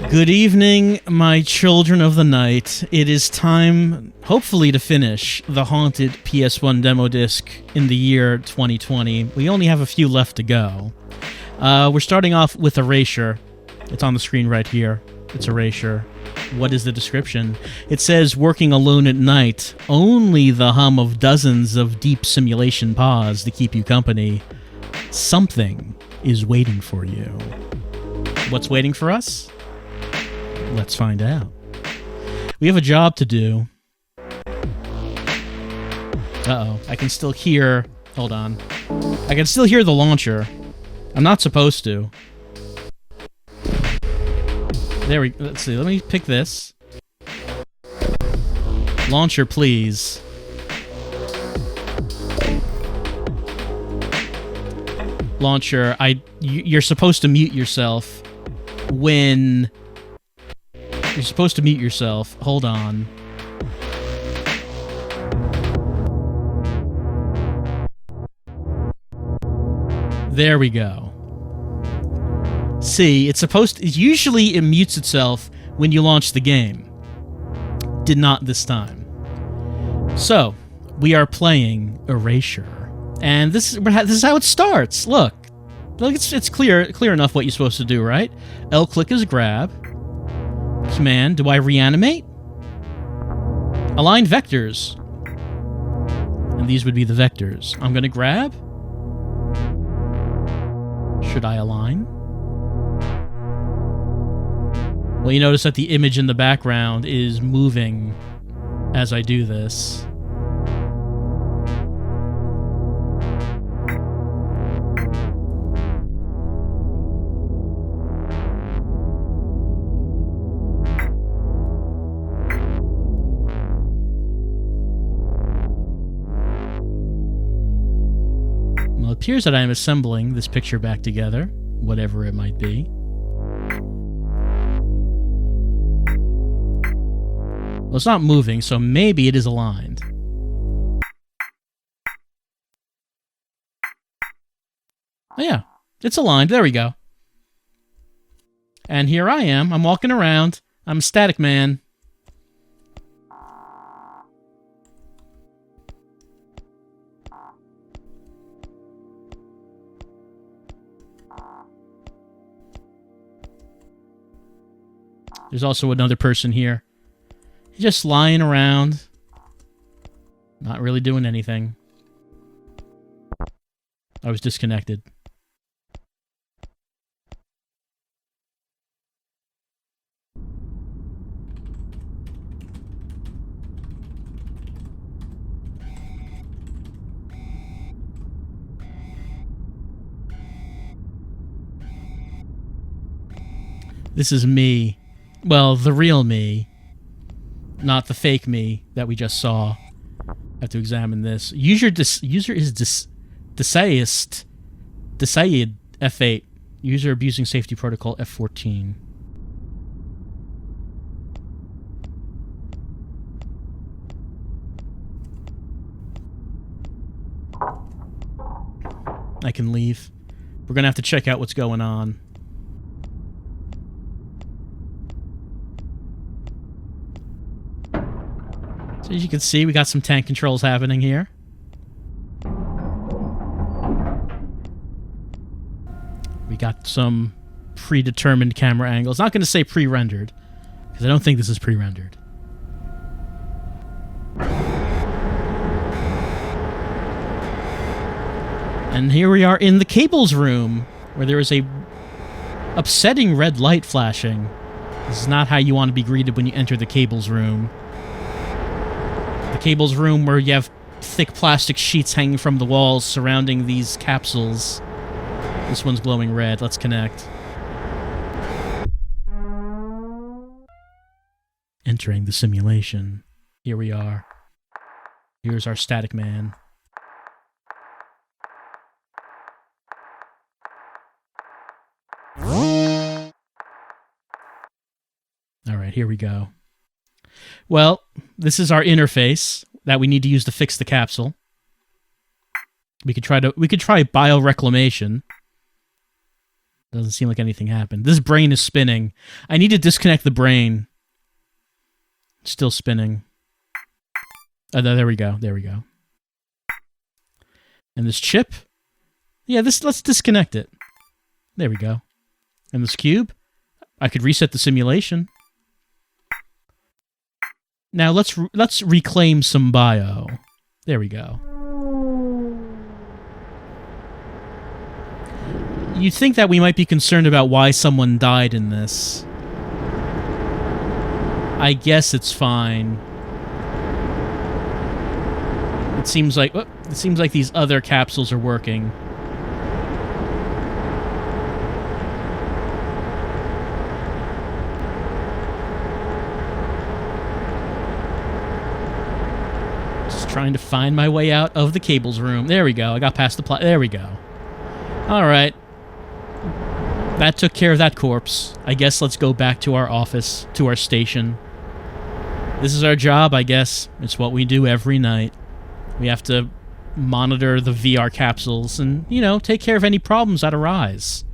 Good evening, my children of the night. It is time, hopefully, to finish the haunted PS1 demo disc in the year 2020. We only have a few left to go. We're starting off with Erasure. It's on the screen right here. It's Erasure. What is the description? It says, working alone at night, only the hum of dozens of deep simulation pause to keep you company. Something is waiting for you. What's waiting for us? Let's find out. We have a job to do. Uh-oh. I can still hear... Hold on. I can still hear the launcher. I'm not supposed to. There we... Let's see. Let me pick this. Launcher, please. Launcher, you're supposed to mute yourself when... You're supposed to mute yourself. Hold on. There we go. See, it's supposed to... Usually it mutes itself when you launch the game. Did not this time. So, we are playing Erasure. And this is how it starts. Look. It's clear enough what you're supposed to do, right? L-click is grab. Command, do I reanimate? Align vectors. And these would be the vectors. I'm going to grab. Should I align? Well, you notice that the image in the background is moving as I do this. Well, it appears that I am assembling this picture back together, whatever it might be. Well, it's not moving, so maybe it is aligned. Oh yeah, it's aligned. There we go. And here I am. I'm walking around. I'm a static man. There's also another person here. Just lying around. Not really doing anything. I was disconnected. This is me. Well, the real me. Not the fake me that we just saw. I have to examine this. User is Desayed F8. User abusing safety protocol F14. I can leave. We're gonna have to check out what's going on. So as you can see, we got some tank controls happening here. We got some predetermined camera angles. Not going to say pre-rendered, because I don't think this is pre-rendered. And here we are in the cables room, where there is a upsetting red light flashing. This is not how you want to be greeted when you enter the cables room. The cables room where you have thick plastic sheets hanging from the walls surrounding these capsules. This one's glowing red. Let's connect. Entering the simulation. Here we are. Here's our static man. Alright, here we go. Well, this is our interface that we need to use to fix the capsule. We could try bioreclamation. Doesn't seem like anything happened. This brain is spinning. I need to disconnect the brain. It's still spinning. Oh, there we go. There we go. And this chip? Yeah, let's disconnect it. There we go. And this cube? I could reset the simulation. Now let's reclaim some bio. There we go. You'd think that we might be concerned about why someone died in this. I guess it's fine. It seems like these other capsules are working. Just trying to find my way out of the cables room. There we go. I got past the there we go. All right. That took care of that corpse. I guess let's go back to our office, to our station. This is our job, I guess. It's what we do every night. We have to monitor the VR capsules and, you know, take care of any problems that arise.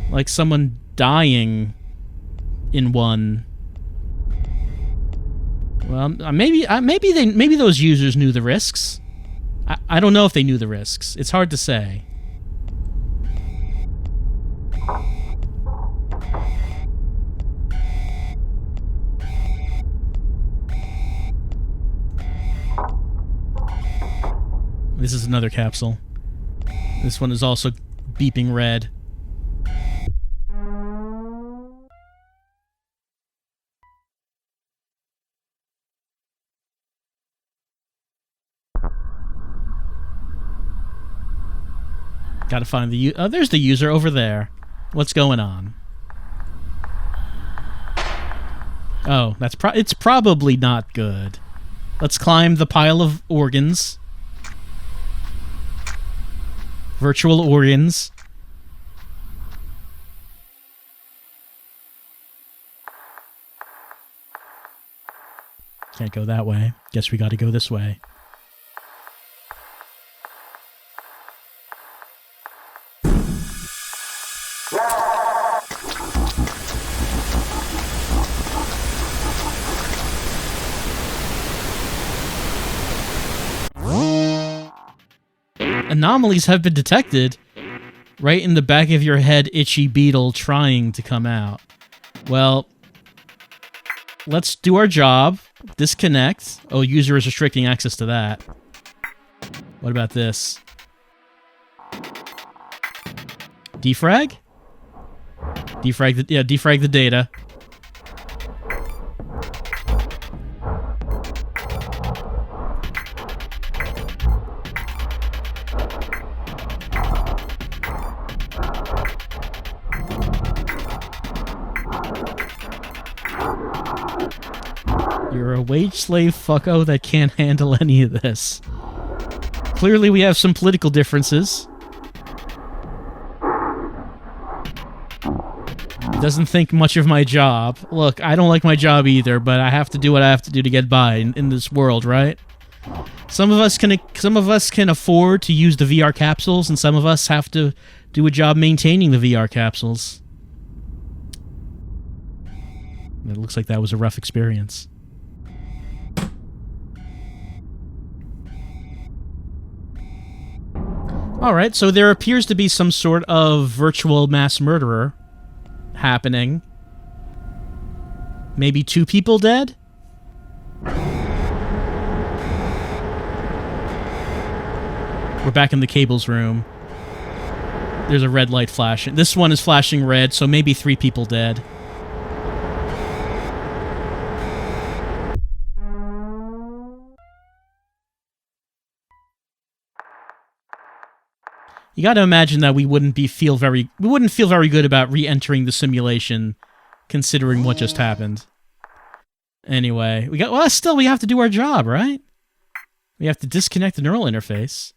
Like someone dying in one. Well, maybe those users knew the risks. I don't know if they knew the risks. It's hard to say. This is another capsule. This one is also beeping red. Gotta find the oh, there's the user over there. What's going on? Oh, it's probably not good. Let's climb the pile of organs. Virtual organs. Can't go that way. Guess we gotta go this way. Anomalies have been detected. Right in the back of your head, itchy beetle trying to come out. Well, let's do our job. Disconnect. Oh, user is restricting access to that. What about this? Defrag? Defrag the data. You're a wage slave fucko that can't handle any of this. Clearly we have some political differences. Doesn't think much of my job. Look, I don't like my job either, but I have to do what I have to do to get by in this world, right? Some of us can afford to use the VR capsules, and some of us have to do a job maintaining the VR capsules. It looks like that was a rough experience. Alright, so there appears to be some sort of virtual mass murderer happening. Maybe 2 people dead? We're back in the cables room. There's a red light flashing. This one is flashing red, so maybe 3 people dead. You got to imagine that we wouldn't feel very good about re-entering the simulation, considering what just happened. Anyway, we have to do our job, right? We have to disconnect the neural interface.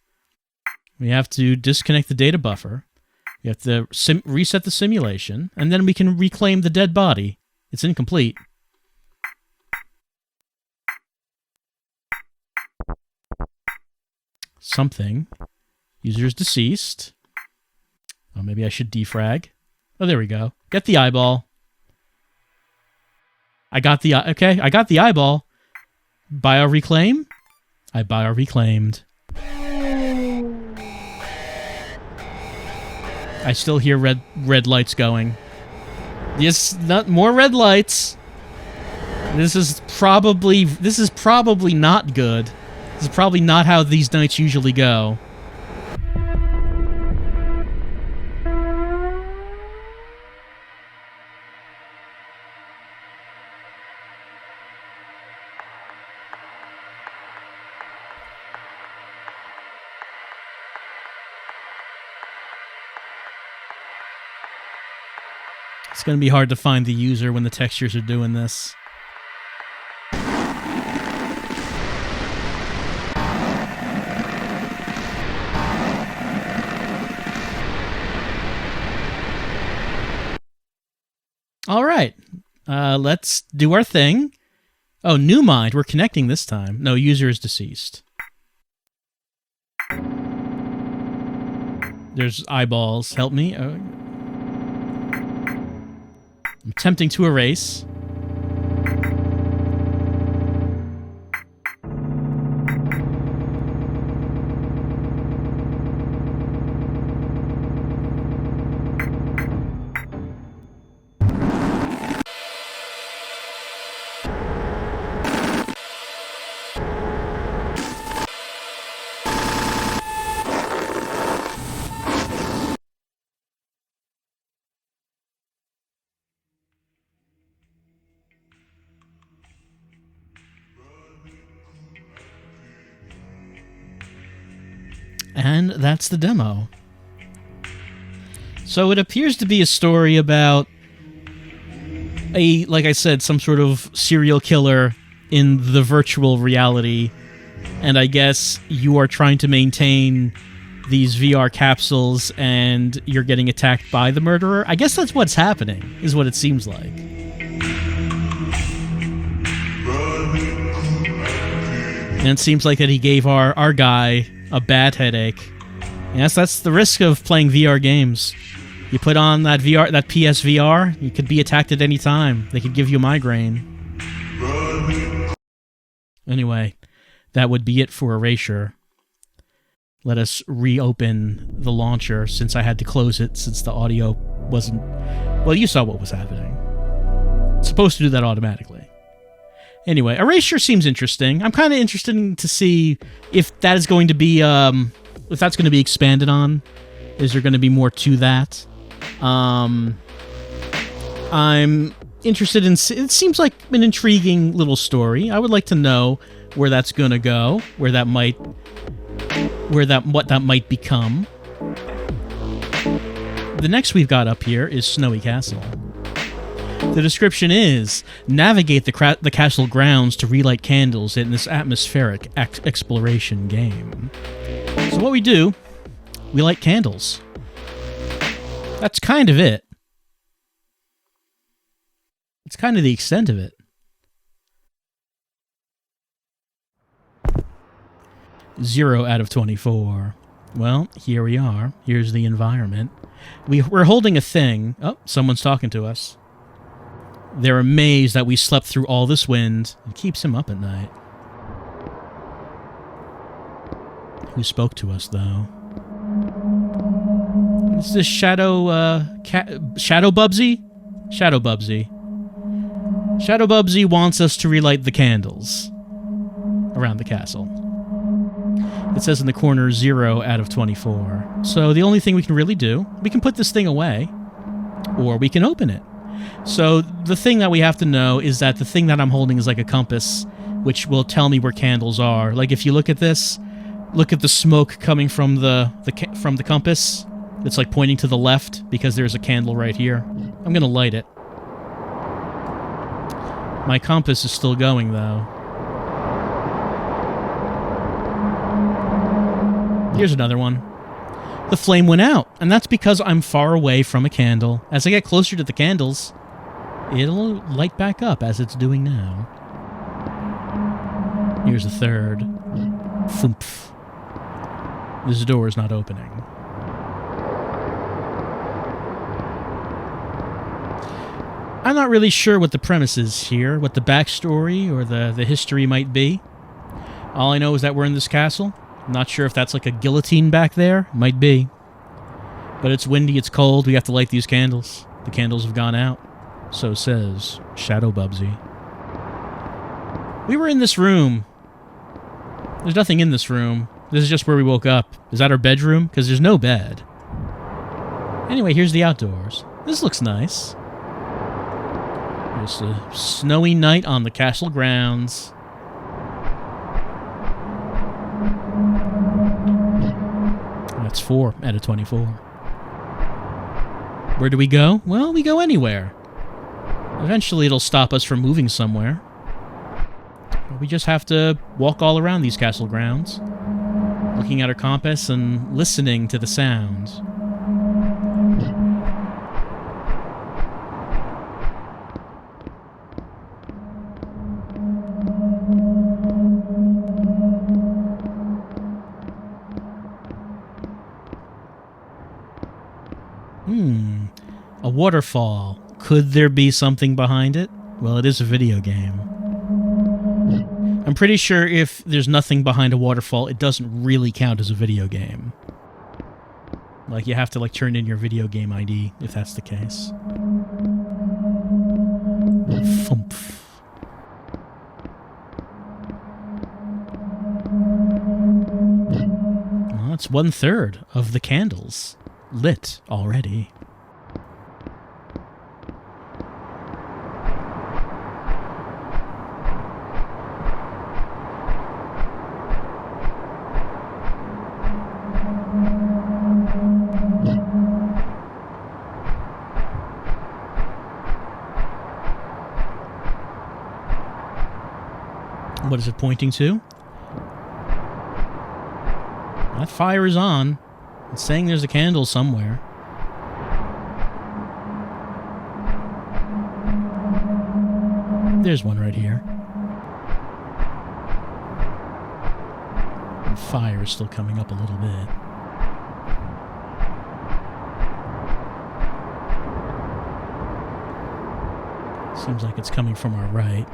We have to disconnect the data buffer. We have to reset the simulation, and then we can reclaim the dead body. It's incomplete. Something. User is deceased. Oh, maybe I should defrag. Oh, there we go. Get the eyeball. I got the eyeball. Bio-reclaim? I bio-reclaimed. I still hear red lights going. Yes, not more red lights. This is probably not good. This is probably not how these nights usually go. It's going to be hard to find the user when the textures are doing this. All right. Let's do our thing. Oh, new mind. We're connecting this time. No, user is deceased. There's eyeballs. Help me. I'm attempting to erase. And that's the demo. So it appears to be a story about like I said, some sort of serial killer in the virtual reality. And I guess you are trying to maintain these VR capsules and you're getting attacked by the murderer. I guess that's what's happening, is what it seems like. And it seems like that he gave our guy a bad headache. Yes, that's the risk of playing VR games. You put on that PSVR, you could be attacked at any time. They could give you a migraine. Anyway, that would be it for Erasure. Let us reopen the launcher since I had to close it since the audio wasn't... Well, you saw what was happening. It's supposed to do that automatically. Anyway, Erasure seems interesting. I'm kind of interested to see if that is going to be, if that's going to be expanded on. Is there going to be more to that? I'm interested in... It seems like an intriguing little story. I would like to know where that's going to go, what that might become. The next we've got up here is Snowy Castle. The description is, navigate the castle grounds to relight candles in this atmospheric exploration game. So what we do, we light candles. That's kind of it. It's kind of the extent of it. 0 out of 24. Well, here we are. Here's the environment. We're holding a thing. Oh, someone's talking to us. They're amazed that we slept through all this wind. It keeps him up at night. Who spoke to us, though? Is this Shadow Bubsy? Shadow Bubsy. Shadow Bubsy wants us to relight the candles around the castle. It says in the corner 0 out of 24. So the only thing we can really do, we can put this thing away, or we can open it. So the thing that we have to know is that the thing that I'm holding is like a compass, which will tell me where candles are. Like if you look at this, look at the smoke coming from the compass. It's like pointing to the left because there's a candle right here. I'm gonna light it. My compass is still going though. Here's another one. The flame went out, and that's because I'm far away from a candle. As I get closer to the candles, it'll light back up as it's doing now. Here's a third. Thoomph. This door is not opening. I'm not really sure what the premise is here, what the backstory or the history might be. All I know is that we're in this castle. I'm not sure if that's like a guillotine back there. Might be. But it's windy, it's cold, we have to light these candles. The candles have gone out. So says Shadow Bubsy. We were in this room. There's nothing in this room. This is just where we woke up. Is that our bedroom? Because there's no bed. Anyway, here's the outdoors. This looks nice. It's a snowy night on the castle grounds. That's 4 out of 24. Where do we go? Well, we go anywhere. Eventually it'll stop us from moving somewhere. We just have to walk all around these castle grounds, looking at our compass and listening to the sounds. A waterfall. Could there be something behind it? Well, it is a video game. I'm pretty sure if there's nothing behind a waterfall, it doesn't really count as a video game. Like, you have to, like, turn in your video game ID if that's the case. Thumph. Well, that's 1/3 of the candles lit already. What is it pointing to? That fire is on. It's saying there's a candle somewhere. There's one right here. The fire is still coming up a little bit. Seems like it's coming from our right.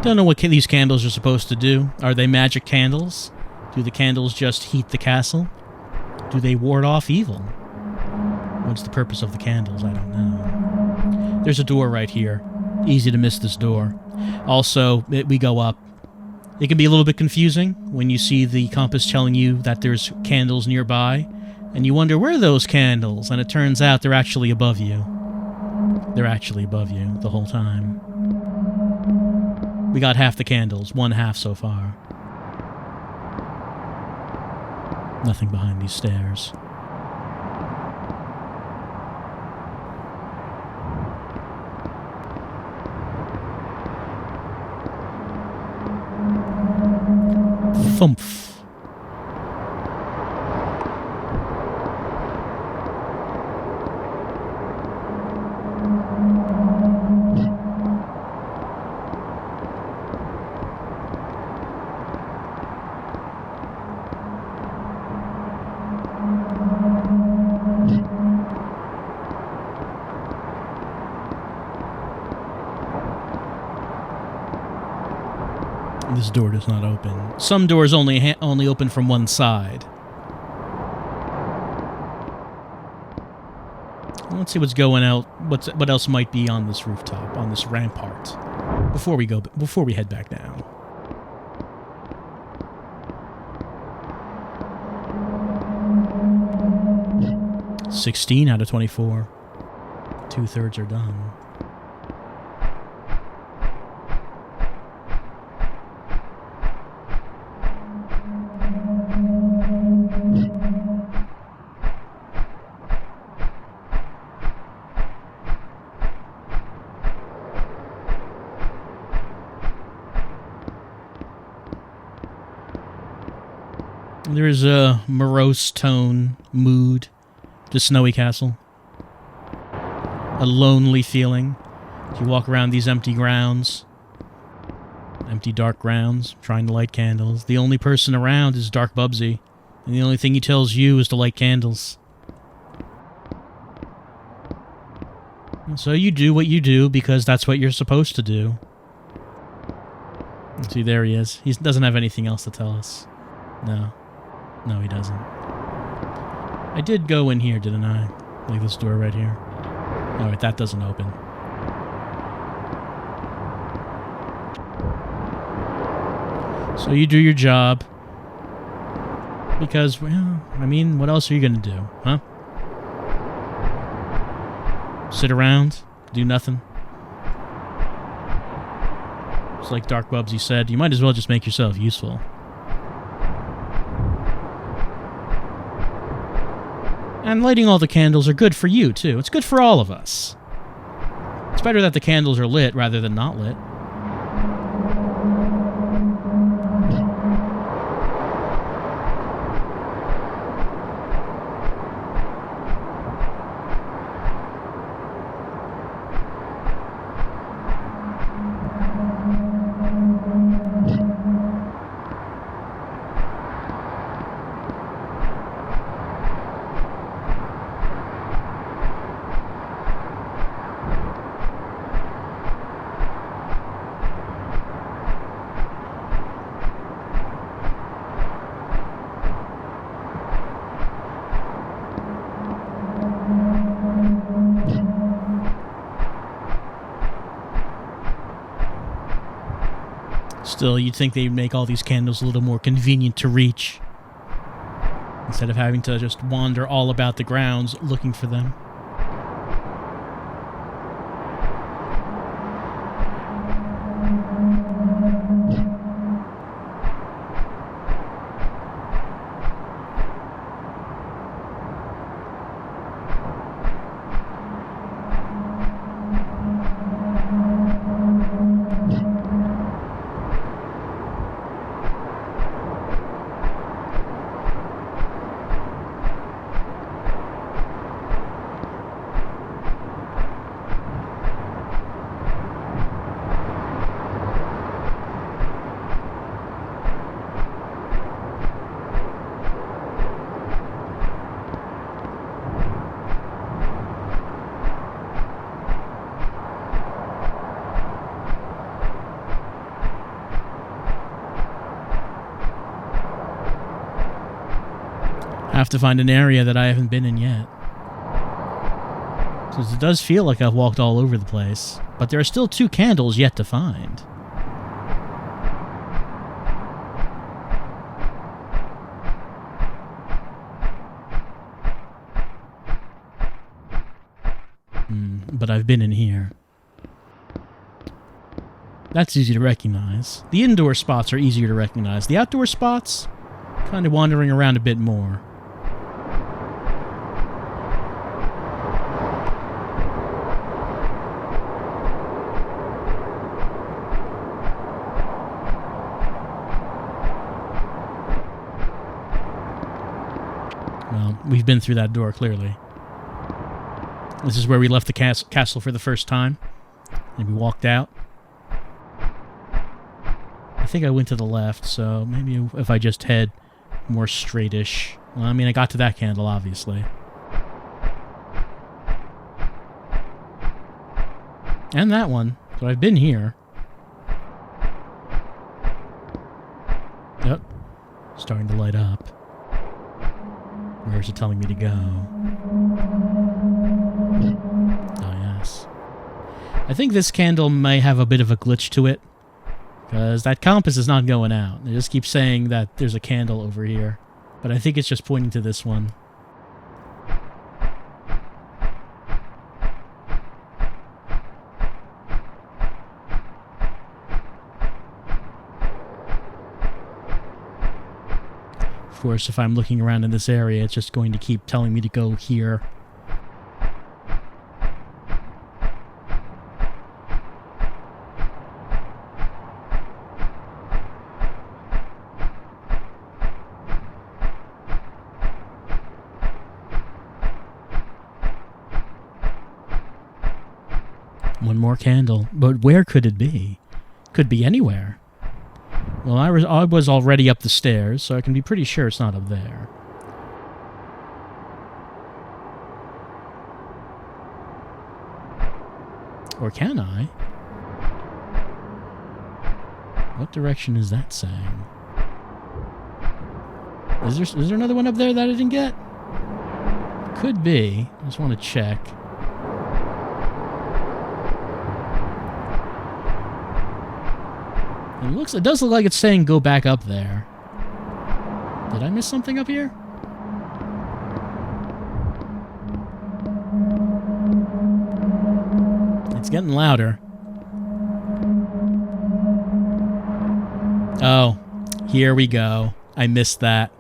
Don't know what these candles are supposed to do. Are they magic candles? Do the candles just heat the castle? Do they ward off evil? What's the purpose of the candles? I don't know. There's a door right here. Easy to miss this door. Also, we go up. It can be a little bit confusing when you see the compass telling you that there's candles nearby, and you wonder, where are those candles? And it turns out they're actually above you. They're actually above you the whole time. We got half the candles, 1/2 so far. Nothing behind these stairs. Thumph. This door does not open. Some doors only open from one side. Let's see what's going out. What else might be on this rooftop, on this rampart, before we head back down. $16 out of 24. 2/3 are done. There's a morose tone, mood to Snowy Castle. A lonely feeling as you walk around these empty grounds. Empty dark grounds, trying to light candles. The only person around is Dark Bubsy, and the only thing he tells you is to light candles. And so you do what you do because that's what you're supposed to do. See, there he is. He doesn't have anything else to tell us. No. No, he doesn't. I did go in here, didn't I? Like this door right here. Alright, that doesn't open. So you do your job. Because, well, I mean, what else are you gonna do, huh? Sit around? Do nothing? It's like Dark Bubsy said, you might as well just make yourself useful. And lighting all the candles are good for you, too. It's good for all of us. It's better that the candles are lit rather than not lit. Still, you'd think they'd make all these candles a little more convenient to reach, instead of having to just wander all about the grounds looking for them. I have to find an area that I haven't been in yet. Because it does feel like I've walked all over the place. But there are still 2 candles yet to find. But I've been in here. That's easy to recognize. The indoor spots are easier to recognize. The outdoor spots, kind of wandering around a bit more. Well, we've been through that door, clearly. This is where we left the castle for the first time. And we walked out. I think I went to the left, so maybe if I just head more straightish. Well, I mean, I got to that candle, obviously. And that one. So I've been here. Yep. Starting to light up. Where's it telling me to go? Oh, yes. I think this candle may have a bit of a glitch to it. Because that compass is not going out. It just keeps saying that there's a candle over here. But I think it's just pointing to this one. Of course, if I'm looking around in this area, it's just going to keep telling me to go here. One more candle. But where could it be? Could be anywhere. Well, I was already up the stairs, so I can be pretty sure it's not up there. Or can I? What direction is that saying? Is there another one up there that I didn't get? Could be. I just want to check. It does look like it's saying go back up there. Did I miss something up here? It's getting louder. Oh, here we go. I missed that.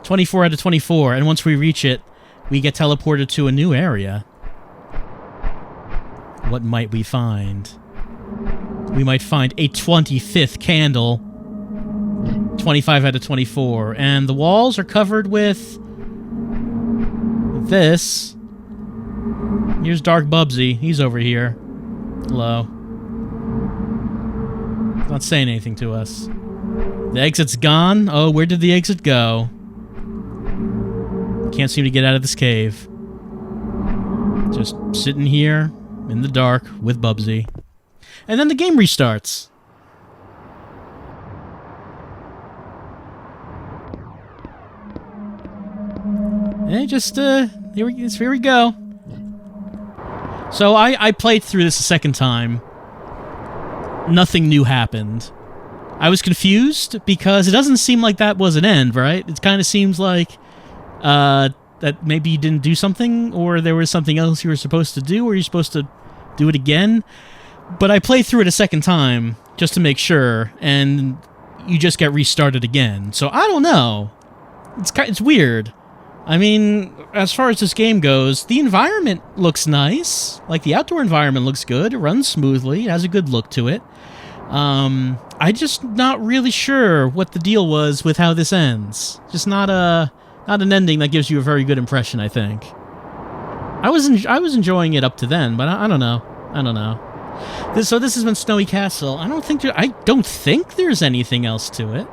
24 out of 24, and once we reach it, we get teleported to a new area. What might we find? We might find a 25th candle. 25 out of 24. And the walls are covered with this. Here's Dark Bubsy. He's over here. Hello. He's not saying anything to us. The exit's gone. Oh, where did the exit go? Can't seem to get out of this cave. Just sitting here in the dark with Bubsy. And then the game restarts. And just, here we go. So I played through this a second time. Nothing new happened. I was confused because it doesn't seem like that was an end, right? It kind of seems like that maybe you didn't do something, or there was something else you were supposed to do, or you're supposed to do it again. But I played through it a second time just to make sure, and you just get restarted again. So I don't know. It's weird. I mean, as far as this game goes, the environment looks nice. Like, the outdoor environment looks good. It runs smoothly. It has a good look to it. I'm just not really sure what the deal was with how this ends. Just not an ending that gives you a very good impression, I think. I was enjoying it up to then, but I don't know. I don't know. So this has been Snowy Castle. I don't think there's anything else to it.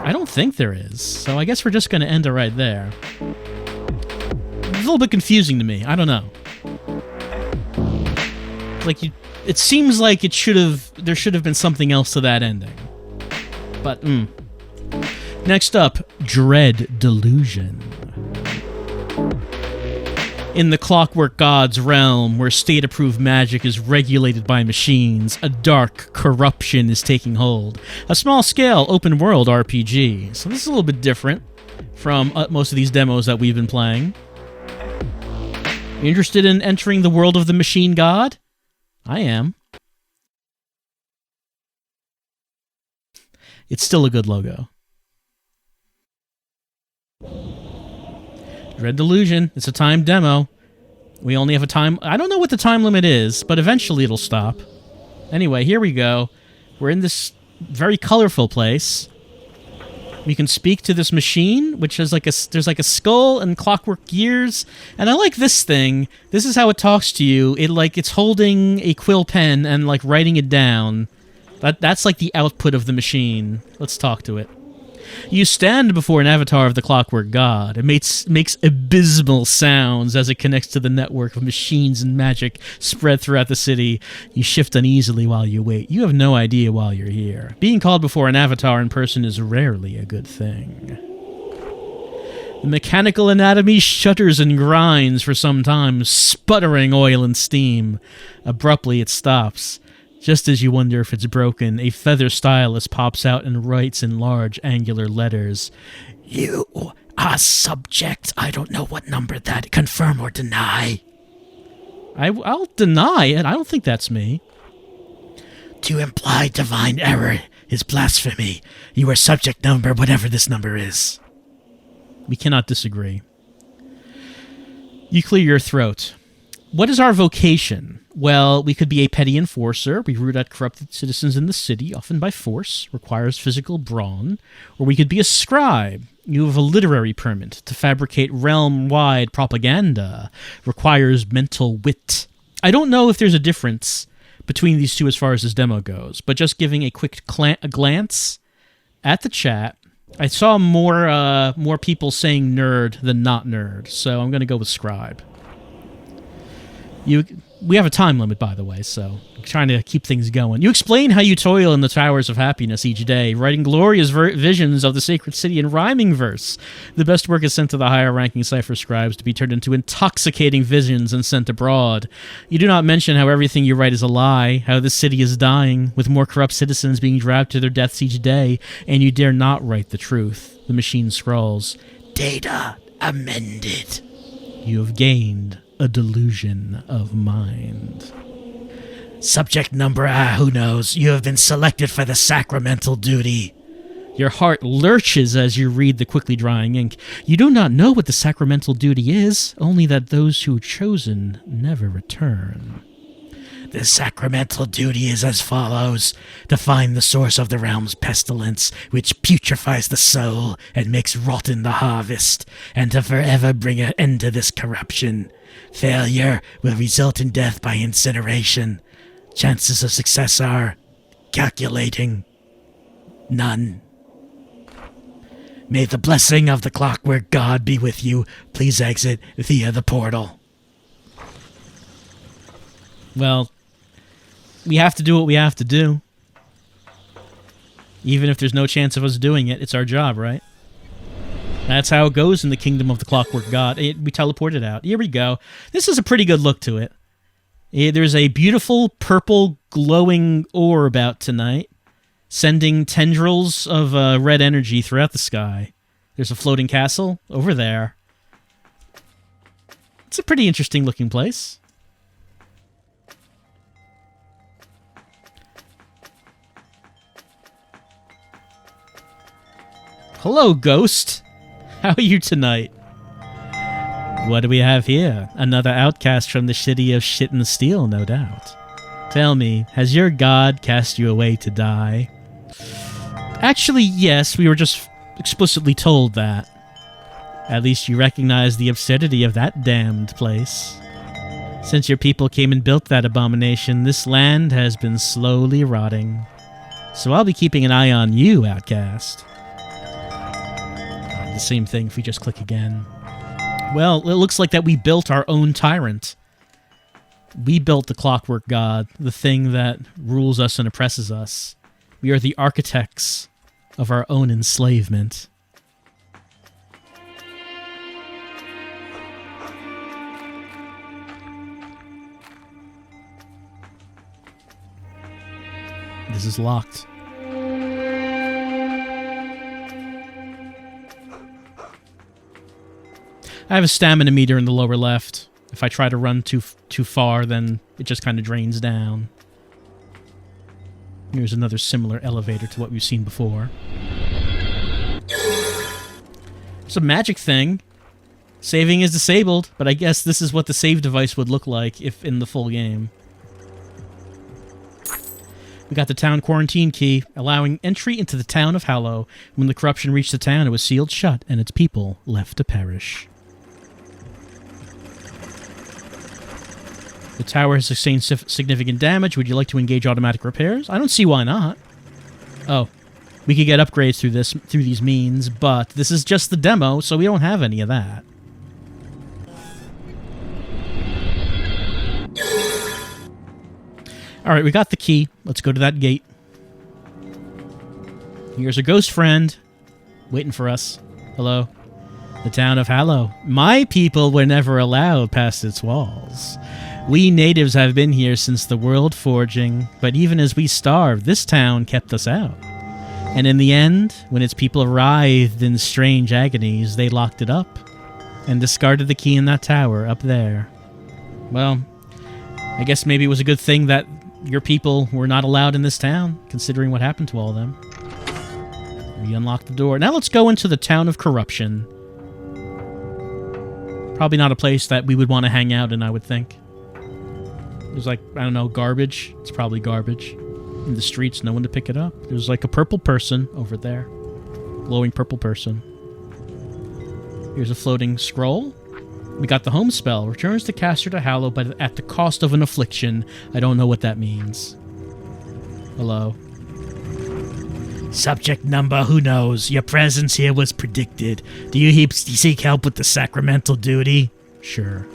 I don't think there is. So I guess we're just going to end it right there. It's a little bit confusing to me. I don't know. Like, it seems like there should have been something else to that ending. But, Next up, Dread Delusion. In the Clockwork God's realm, where state-approved magic is regulated by machines, a dark corruption is taking hold. A small-scale, open-world RPG. So this is a little bit different from most of these demos that we've been playing. You interested in entering the world of the Machine God? I am. It's still a good logo. Dread Delusion. It's a timed demo. We only have a time... I don't know what the time limit is, but eventually it'll stop. Anyway, here we go. We're in this very colorful place. We can speak to this machine, which is there's like a skull and clockwork gears. And I like this thing. This is how it talks to you. It's holding a quill pen and like writing it down. That's like the output of the machine. Let's talk to it. You stand before an avatar of the Clockwork God. It makes abysmal sounds as it connects to the network of machines and magic spread throughout the city. You shift uneasily while you wait. You have no idea why you're here. Being called before an avatar in person is rarely a good thing. The mechanical anatomy shudders and grinds for some time, sputtering oil and steam. Abruptly, it stops. Just as you wonder if it's broken, a feather stylus pops out and writes in large, angular letters, "You are subject. I don't know what number that. Confirm or deny." I'll deny it. I don't think that's me. "To imply divine error is blasphemy. You are subject number, whatever this number is." We cannot disagree. You clear your throat. What is our vocation? Well, we could be a petty enforcer. We root out corrupted citizens in the city, often by force, requires physical brawn. Or we could be a scribe. You have a literary permit to fabricate realm-wide propaganda, requires mental wit. I don't know if there's a difference between these two as far as this demo goes. But just giving a quick glance at the chat, I saw more people saying nerd than not nerd, so I'm going to go with scribe. We have a time limit, by the way, so I'm trying to keep things going. You explain how you toil in the towers of happiness each day, writing glorious visions of the sacred city in rhyming verse. The best work is sent to the higher-ranking cipher scribes to be turned into intoxicating visions and sent abroad. You do not mention how everything you write is a lie, how the city is dying, with more corrupt citizens being dragged to their deaths each day, and you dare not write the truth. The machine scrawls, "Data amended. You have gained a delusion of mind." Subject number, who knows? You have been selected for the sacramental duty. Your heart lurches as you read the quickly drying ink. You do not know what the sacramental duty is, only that those who are chosen never return. The sacramental duty is as follows: to find the source of the realm's pestilence, which putrefies the soul and makes rotten the harvest, and to forever bring an end to this corruption. Failure will result in death by incineration. Chances of success are calculating none. May the blessing of the Clockwork God be with you. Please exit via the portal. Well, we have to do what we have to do. Even if there's no chance of us doing it, it's our job, right? That's how it goes in the kingdom of the Clockwork God. We teleported out. Here we go. This is a pretty good look to it. There's a beautiful purple glowing orb out tonight, sending tendrils of red energy throughout the sky. There's a floating castle over there. It's a pretty interesting looking place. Hello, ghost. How are you tonight? What do we have here? Another outcast from the city of shit and steel, no doubt. Tell me, has your god cast you away to die? Actually, yes, we were just explicitly told that. At least you recognize the absurdity of that damned place. Since your people came and built that abomination, this land has been slowly rotting. So I'll be keeping an eye on you, outcast. The same thing if we just click again. Well, it looks like that we built our own tyrant. We built the Clockwork God, the thing that rules us and oppresses us. We are the architects of our own enslavement. This is locked. I have a stamina meter in the lower left. If I try to run too far, then it just kind of drains down. Here's another similar elevator to what we've seen before. It's a magic thing. Saving is disabled, but I guess this is what the save device would look like if in the full game. We got the town quarantine key, allowing entry into the town of Hallow. When the corruption reached the town, it was sealed shut, and its people left to perish. The tower has sustained significant damage. Would you like to engage automatic repairs? I don't see why not. Oh, we could get upgrades through these means, but this is just the demo, so we don't have any of that. Alright, we got the key. Let's go to that gate. Here's a ghost friend waiting for us. Hello. The town of Hallow. My people were never allowed past its walls. We natives have been here since the world forging, but even as we starved, this town kept us out. And in the end, when its people writhed in strange agonies, they locked it up and discarded the key in that tower up there. Well, I guess maybe it was a good thing that your people were not allowed in this town, considering what happened to all of them. We unlocked the door. Now let's go into the town of corruption. Probably not a place that we would want to hang out in, I would think. There's like, I don't know, garbage. It's probably garbage. In the streets, no one to pick it up. There's like a purple person over there. Glowing purple person. Here's a floating scroll. We got the home spell. Returns the caster to Hallow, but at the cost of an affliction. I don't know what that means. Hello. Subject number, who knows? Your presence here was predicted. Do you seek help with the sacramental duty? Sure.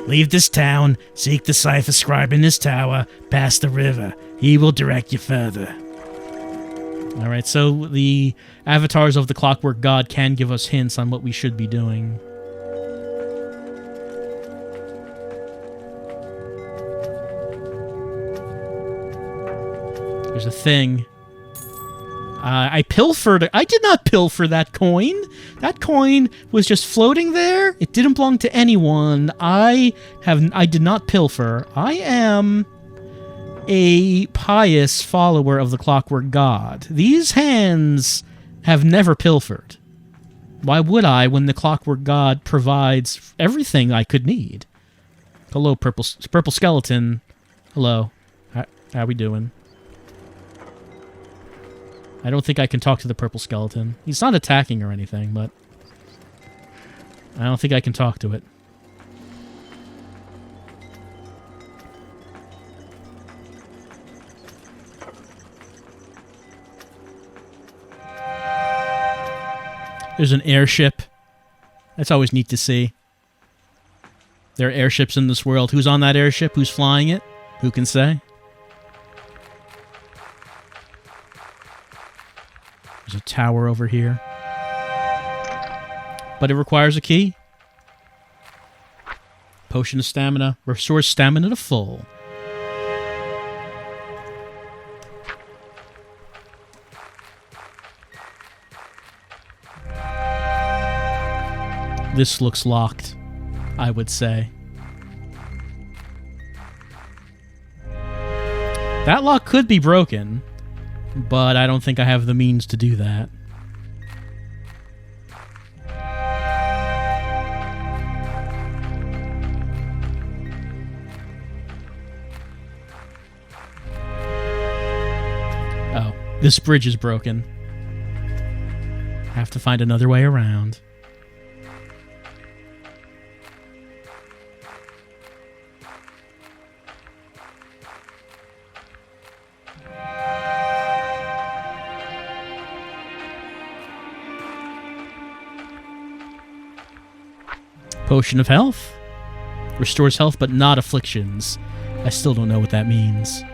Leave this town, seek the cipher scribe in this tower, pass the river. He will direct you further. Alright, so the avatars of the Clockwork God can give us hints on what we should be doing. There's a thing. I pilfered. I did not pilfer that coin. That coin was just floating there. It didn't belong to anyone. I did not pilfer. I am a pious follower of the Clockwork God. These hands have never pilfered. Why would I when the Clockwork God provides everything I could need? Hello, purple skeleton. Hello. How we doing? I don't think I can talk to the purple skeleton. He's not attacking or anything, but I don't think I can talk to it. There's an airship. That's always neat to see. There are airships in this world. Who's on that airship? Who's flying it? Who can say? There's a tower over here. But it requires a key. Potion of stamina. Restores stamina to full. This looks locked, I would say. That lock could be broken, but I don't think I have the means to do that. Oh, this bridge is broken. Have to find another way around. Potion of health. Restores health, but not afflictions. I still don't know what that means.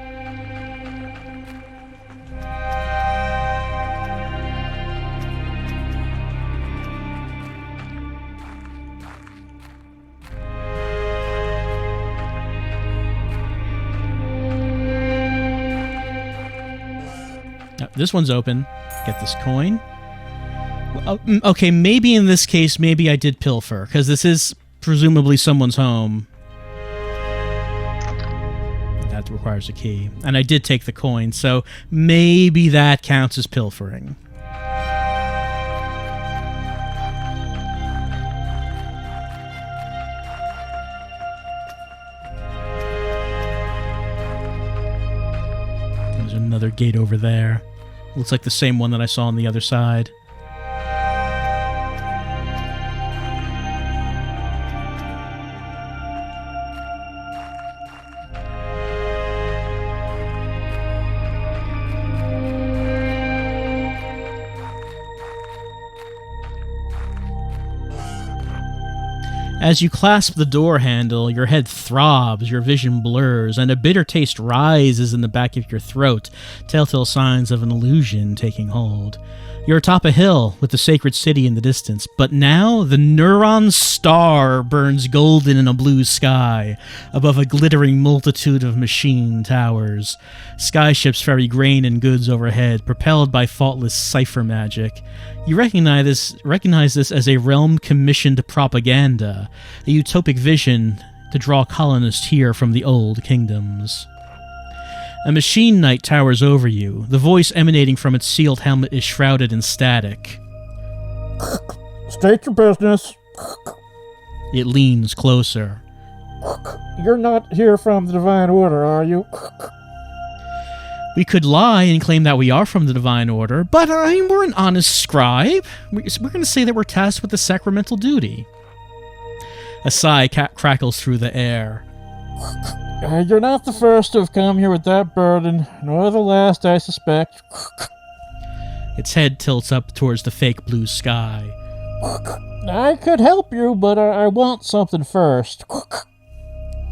This one's open. Get this coin. Okay, maybe in this case, maybe I did pilfer, because this is presumably someone's home. That requires a key. And I did take the coin, so maybe that counts as pilfering. There's another gate over there. Looks like the same one that I saw on the other side. As you clasp the door handle, your head throbs, your vision blurs, and a bitter taste rises in the back of your throat, telltale signs of an illusion taking hold. You're atop a hill with the sacred city in the distance, but now the Neuron Star burns golden in a blue sky, above a glittering multitude of machine towers. Skyships ferry grain and goods overhead, propelled by faultless cipher magic. You recognize this as a realm commissioned propaganda, a utopic vision to draw colonists here from the old kingdoms. A machine knight towers over you. The voice emanating from its sealed helmet is shrouded in static. State your business. It leans closer. You're not here from the Divine Order, are you? We could lie and claim that we are from the Divine Order, but we're an honest scribe. We're going to say that we're tasked with the sacramental duty. A sigh crackles through the air. You're not the first to have come here with that burden, nor the last, I suspect. Its head tilts up towards the fake blue sky. I could help you, but I want something first.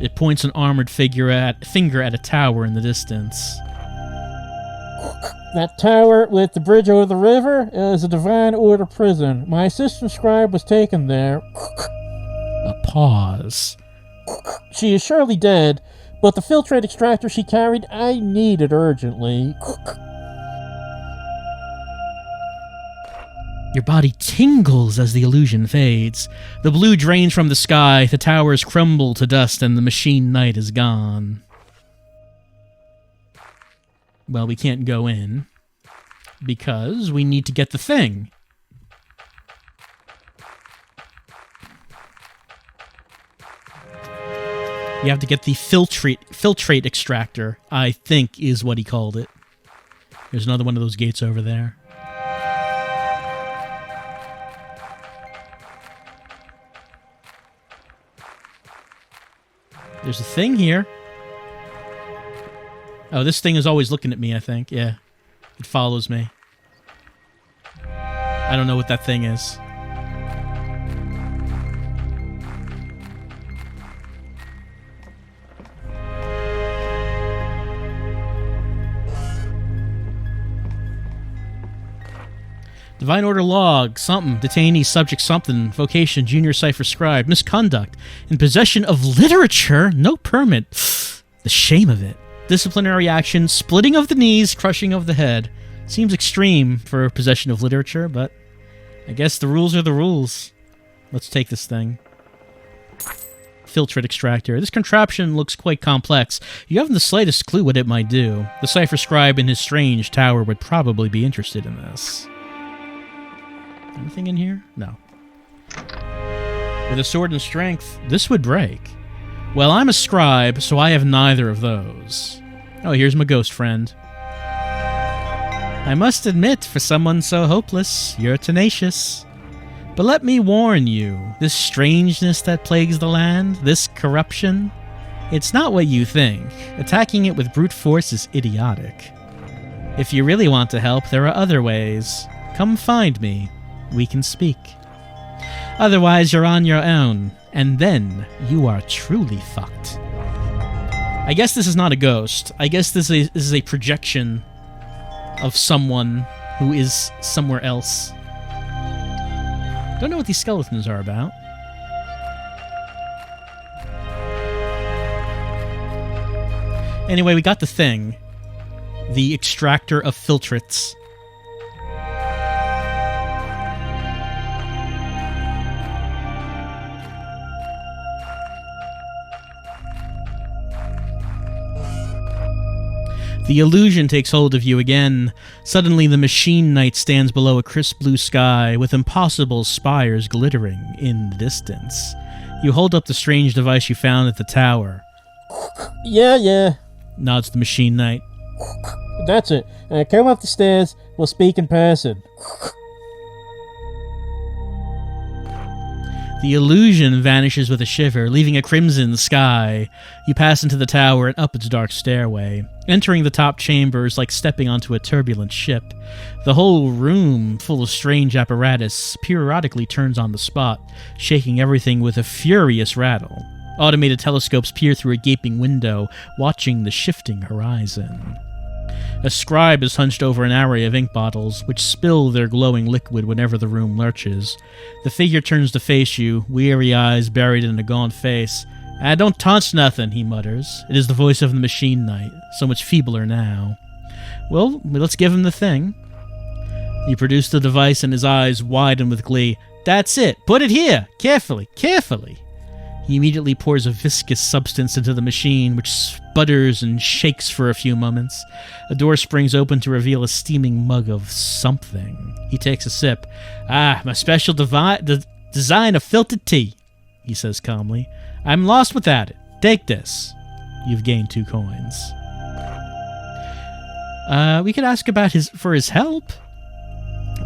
It points an armored finger at a tower in the distance. That tower with the bridge over the river is a Divine Order prison. My assistant scribe was taken there. A pause. She is surely dead, but the filtrate extractor she carried, I need it urgently. Your body tingles as the illusion fades. The blue drains from the sky, the towers crumble to dust, and the machine knight is gone. Well, we can't go in, because we need to get the thing. You have to get the filtrate extractor, I think is what he called it. There's another one of those gates over there. There's a thing here. Oh, this thing is always looking at me, I think. Yeah. It follows me. I don't know what that thing is. Divine Order log, something, detainee, subject, something, vocation, junior cipher scribe, misconduct, in possession of literature, no permit. The shame of it. Disciplinary action, splitting of the knees, crushing of the head. Seems extreme for possession of literature, but I guess the rules are the rules. Let's take this thing. Filtrate extractor. This contraption looks quite complex. You haven't the slightest clue what it might do. The cipher scribe in his strange tower would probably be interested in this. Anything in here? No. With a sword and strength, this would break. Well, I'm a scribe, so I have neither of those. Oh, here's my ghost friend. I must admit, for someone so hopeless, you're tenacious. But let me warn you, this strangeness that plagues the land, this corruption, it's not what you think. Attacking it with brute force is idiotic. If you really want to help, there are other ways. Come find me. We can speak. Otherwise, you're on your own, and then you are truly fucked. I guess this is not a ghost. I guess this is a projection of someone who is somewhere else. Don't know what these skeletons are about. Anyway, we got the thing. The extractor of filtrates. The illusion takes hold of you again. Suddenly, the machine knight stands below a crisp blue sky with impossible spires glittering in the distance. You hold up the strange device you found at the tower. Yeah, Nods the machine knight. that's it. Come up the stairs, we'll speak in person. The illusion vanishes with a shiver, leaving a crimson sky. You pass into the tower and up its dark stairway. Entering the top chamber is like stepping onto a turbulent ship. The whole room, full of strange apparatus, periodically turns on the spot, shaking everything with a furious rattle. Automated telescopes peer through a gaping window, watching the shifting horizon. A scribe is hunched over an array of ink bottles, which spill their glowing liquid whenever the room lurches. The figure turns to face you, weary eyes buried in a gaunt face. Don't touch nothing, he mutters. It is the voice of the machine knight, so much feebler now. Well, let's give him the thing. You produce the device and his eyes widen with glee. That's it! Put it here! Carefully, carefully! He immediately pours a viscous substance into the machine, which sputters and shakes for a few moments. A door springs open to reveal a steaming mug of something. He takes a sip. My special design of filtered tea, he says calmly. I'm lost without it. Take this. You've gained 2 coins. We could ask about for his help.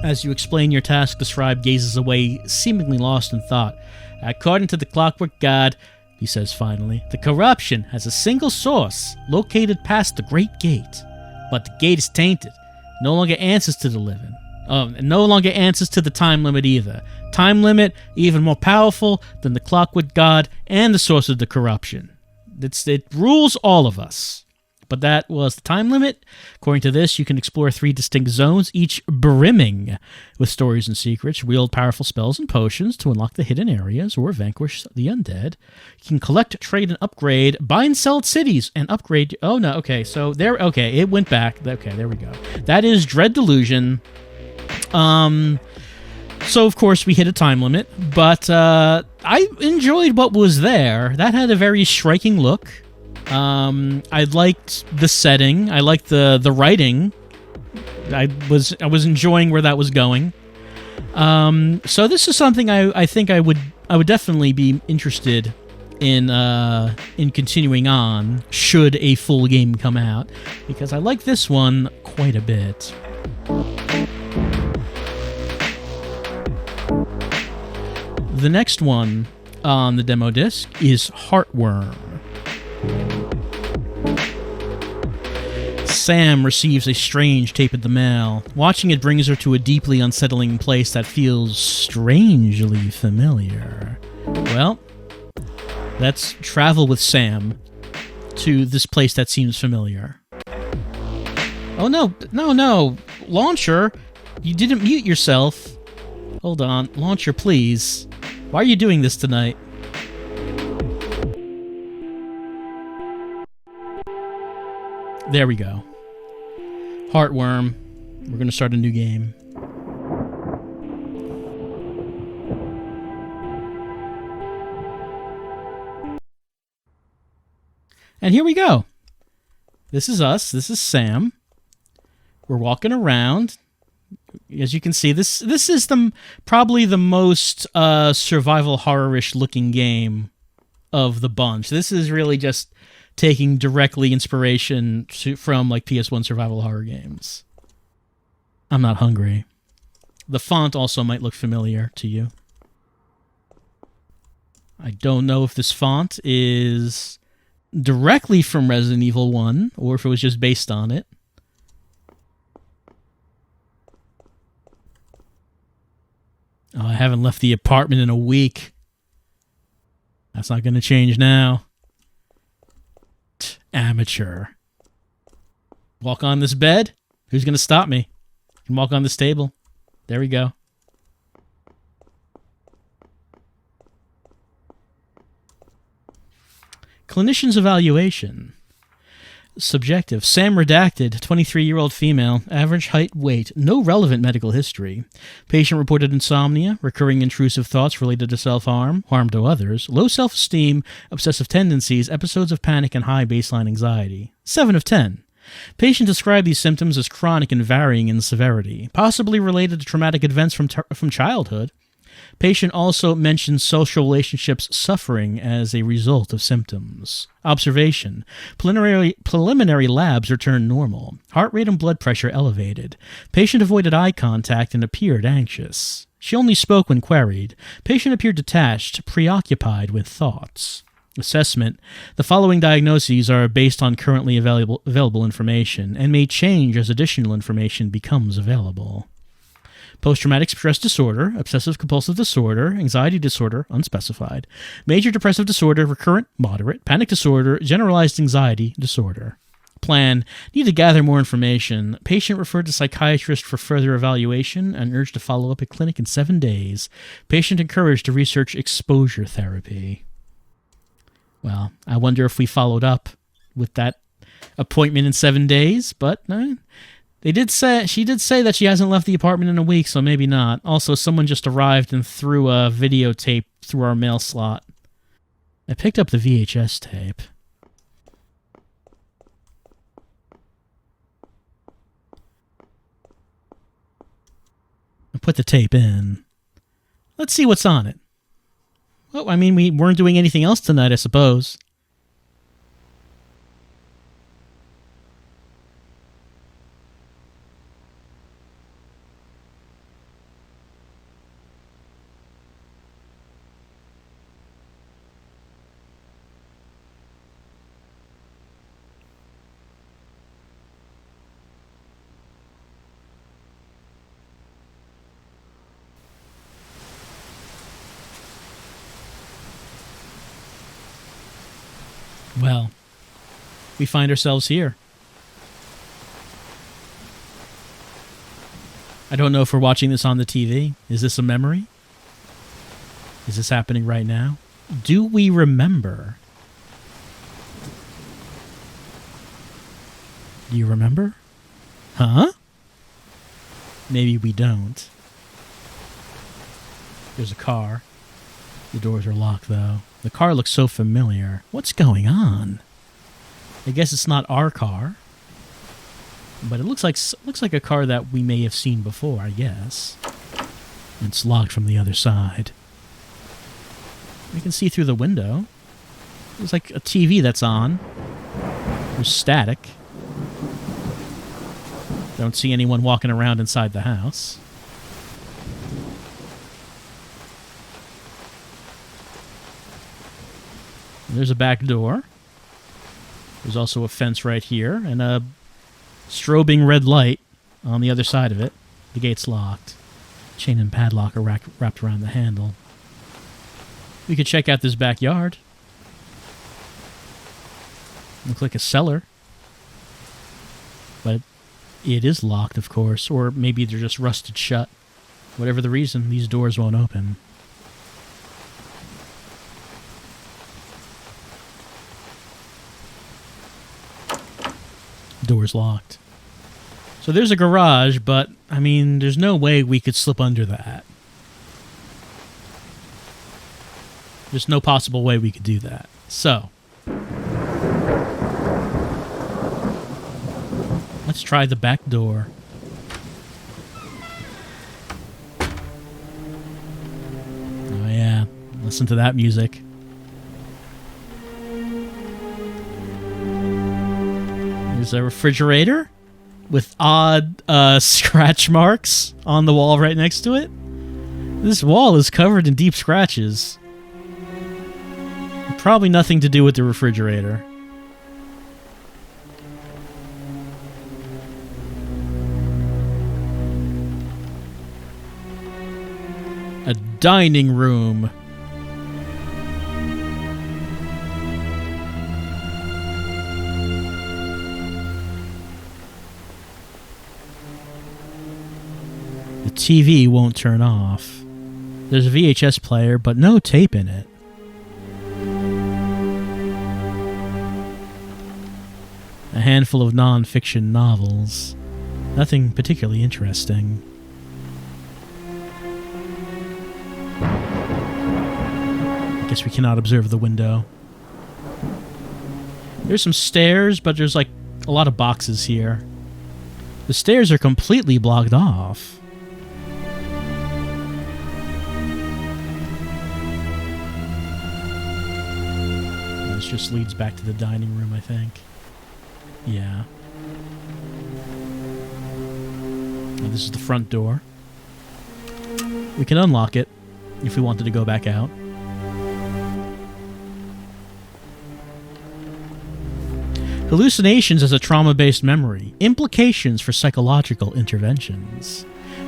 As you explain your task, the scribe gazes away, seemingly lost in thought. According to the Clockwork God, he says finally, the corruption has a single source, located past the Great Gate. But the gate is tainted, no longer answers to the living. And no longer answers to the time limit either. Time limit, even more powerful than the Clockwork God and the source of the corruption. It rules all of us. But that was the time limit. According to this, you can explore 3 distinct zones, each brimming with stories and secrets, wield powerful spells and potions to unlock the hidden areas or vanquish the undead. You can collect, trade, and upgrade, buy and sell cities, and upgrade... Oh, no, okay, so there... Okay, it went back. Okay, there we go. That is Dread Delusion. So, of course, we hit a time limit, but I enjoyed what was there. That had a very striking look. I liked the setting. I liked the writing. I was enjoying where that was going. So this is something I think I would definitely be interested in continuing on should a full game come out, because I like this one quite a bit. The next one on the demo disc is Heartworm. Sam receives a strange tape in the mail. Watching it brings her to a deeply unsettling place that feels strangely familiar. Well, let's travel with Sam to this place that seems familiar. Oh no, Launcher, you didn't mute yourself. Hold on, Launcher, please. Why are you doing this tonight? There we go. Heartworm. We're going to start a new game. And here we go. This is us. This is Sam. We're walking around. As you can see, this is probably the most survival horror-ish looking game of the bunch. This is really just taking directly inspiration from like PS1 survival horror games. I'm not hungry. The font also might look familiar to you. I don't know if this font is directly from Resident Evil 1 or if it was just based on it. Oh, I haven't left the apartment in a week. That's not going to change now. Amateur. Walk on this bed? Who's going to stop me? I can walk on this table. There we go. Clinician's evaluation. Subjective. Sam redacted, 23-year-old female, average height, weight, no relevant medical history. Patient reported insomnia, recurring intrusive thoughts related to self-harm, harm to others, low self-esteem, obsessive tendencies, episodes of panic, and high baseline anxiety. 7 of 10. Patient described these symptoms as chronic and varying in severity, possibly related to traumatic events from childhood. Patient also mentioned social relationships suffering as a result of symptoms. Observation. Preliminary labs returned normal. Heart rate and blood pressure elevated. Patient avoided eye contact and appeared anxious. She only spoke when queried. Patient appeared detached, preoccupied with thoughts. Assessment. The following diagnoses are based on currently available information and may change as additional information becomes available. Post-traumatic stress disorder, obsessive-compulsive disorder, anxiety disorder, unspecified, major depressive disorder, recurrent, moderate, panic disorder, generalized anxiety disorder. Plan, need to gather more information. Patient referred to psychiatrist for further evaluation and urged to follow up at clinic in 7 days. Patient encouraged to research exposure therapy. Well, I wonder if we followed up with that appointment in 7 days, but she did say that she hasn't left the apartment in a week, so maybe not. Also, someone just arrived and threw a videotape through our mail slot. I picked up the VHS tape. I put the tape in. Let's see what's on it. Well, I mean, we weren't doing anything else tonight, I suppose. Well, we find ourselves here. I don't know if we're watching this on the TV. Is this a memory? Is this happening right now? Do we remember? Do you remember? Huh? Maybe we don't. There's a car. The doors are locked, though. The car looks so familiar. What's going on? I guess it's not our car. But it looks like a car that we may have seen before, I guess. It's locked from the other side. We can see through the window. There's like a TV that's on. There's static. Don't see anyone walking around inside the house. There's a back door. There's also a fence right here, and a strobing red light on the other side of it. The gate's locked. Chain and padlock are wrapped around the handle. We could check out this backyard. Looks like a cellar. But it is locked, of course, or maybe they're just rusted shut. Whatever the reason, these doors won't open. Door's locked. So there's a garage, but, I mean, there's no way we could slip under that. There's no possible way we could do that. So, let's try the back door. Oh yeah, listen to that music. There's a refrigerator with odd scratch marks on the wall right next to it. This wall is covered in deep scratches. Probably nothing to do with the refrigerator. A dining room. The TV won't turn off. There's a VHS player, but no tape in it. A handful of non-fiction novels. Nothing particularly interesting. I guess we cannot observe the window. There's some stairs, but there's like a lot of boxes here. The stairs are completely blocked off. This just leads back to the dining room, I think. Yeah. Now this is the front door. We can unlock it if we wanted to go back out. Hallucinations as a trauma-based memory. Implications for psychological interventions.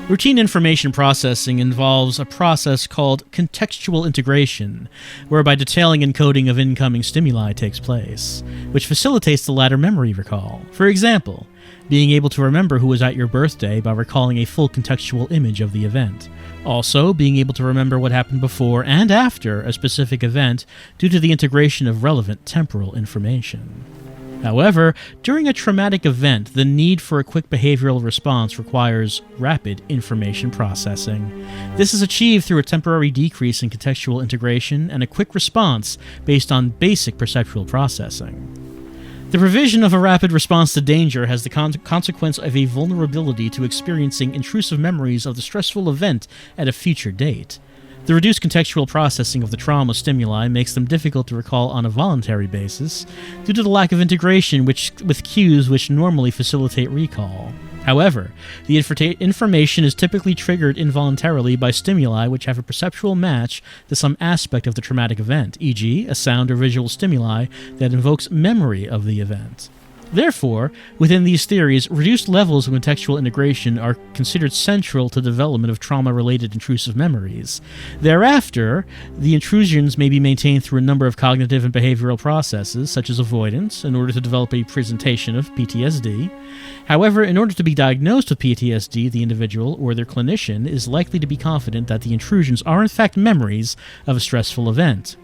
Routine information processing involves a process called contextual integration, whereby detailing and coding of incoming stimuli takes place, which facilitates the latter memory recall. For example, being able to remember who was at your birthday by recalling a full contextual image of the event. Also, being able to remember what happened before and after a specific event due to the integration of relevant temporal information. However, during a traumatic event, the need for a quick behavioral response requires rapid information processing. This is achieved through a temporary decrease in contextual integration and a quick response based on basic perceptual processing. The provision of a rapid response to danger has the consequence of a vulnerability to experiencing intrusive memories of the stressful event at a future date. The reduced contextual processing of the trauma stimuli makes them difficult to recall on a voluntary basis due to the lack of integration with cues which normally facilitate recall. However, the information is typically triggered involuntarily by stimuli which have a perceptual match to some aspect of the traumatic event, e.g., a sound or visual stimuli that invokes memory of the event. Therefore, within these theories, reduced levels of contextual integration are considered central to the development of trauma-related intrusive memories. Thereafter, the intrusions may be maintained through a number of cognitive and behavioral processes, such as avoidance, in order to develop a presentation of PTSD. However, in order to be diagnosed with PTSD, the individual or their clinician is likely to be confident that the intrusions are in fact memories of a stressful event.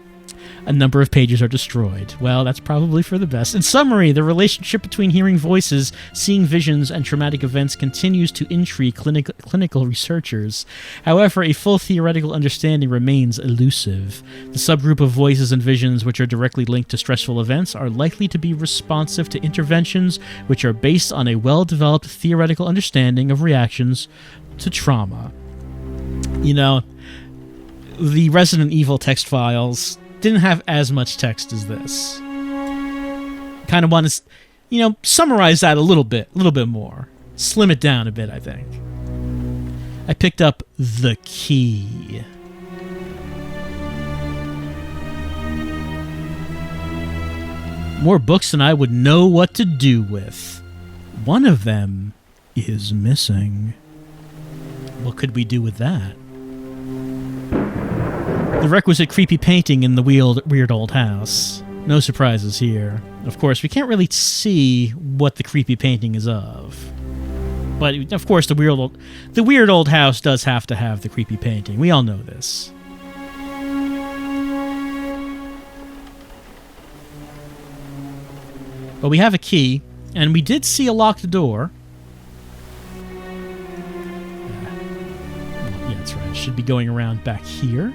A number of pages are destroyed. Well, that's probably for the best. In summary, the relationship between hearing voices, seeing visions, and traumatic events continues to intrigue clinical researchers. However, a full theoretical understanding remains elusive. The subgroup of voices and visions which are directly linked to stressful events are likely to be responsive to interventions which are based on a well-developed theoretical understanding of reactions to trauma. You know, the Resident Evil text files didn't have as much text as this. Kind of want to, summarize that a little bit more. Slim it down a bit, I think. I picked up The Key. More books than I would know what to do with. One of them is missing. What could we do with that? The requisite creepy painting in the weird old house. No surprises here. Of course, we can't really see what the creepy painting is of. But, of course, the weird old house does have to have the creepy painting. We all know this. But we have a key, and we did see a locked door. Yeah, that's right. It should be going around back here.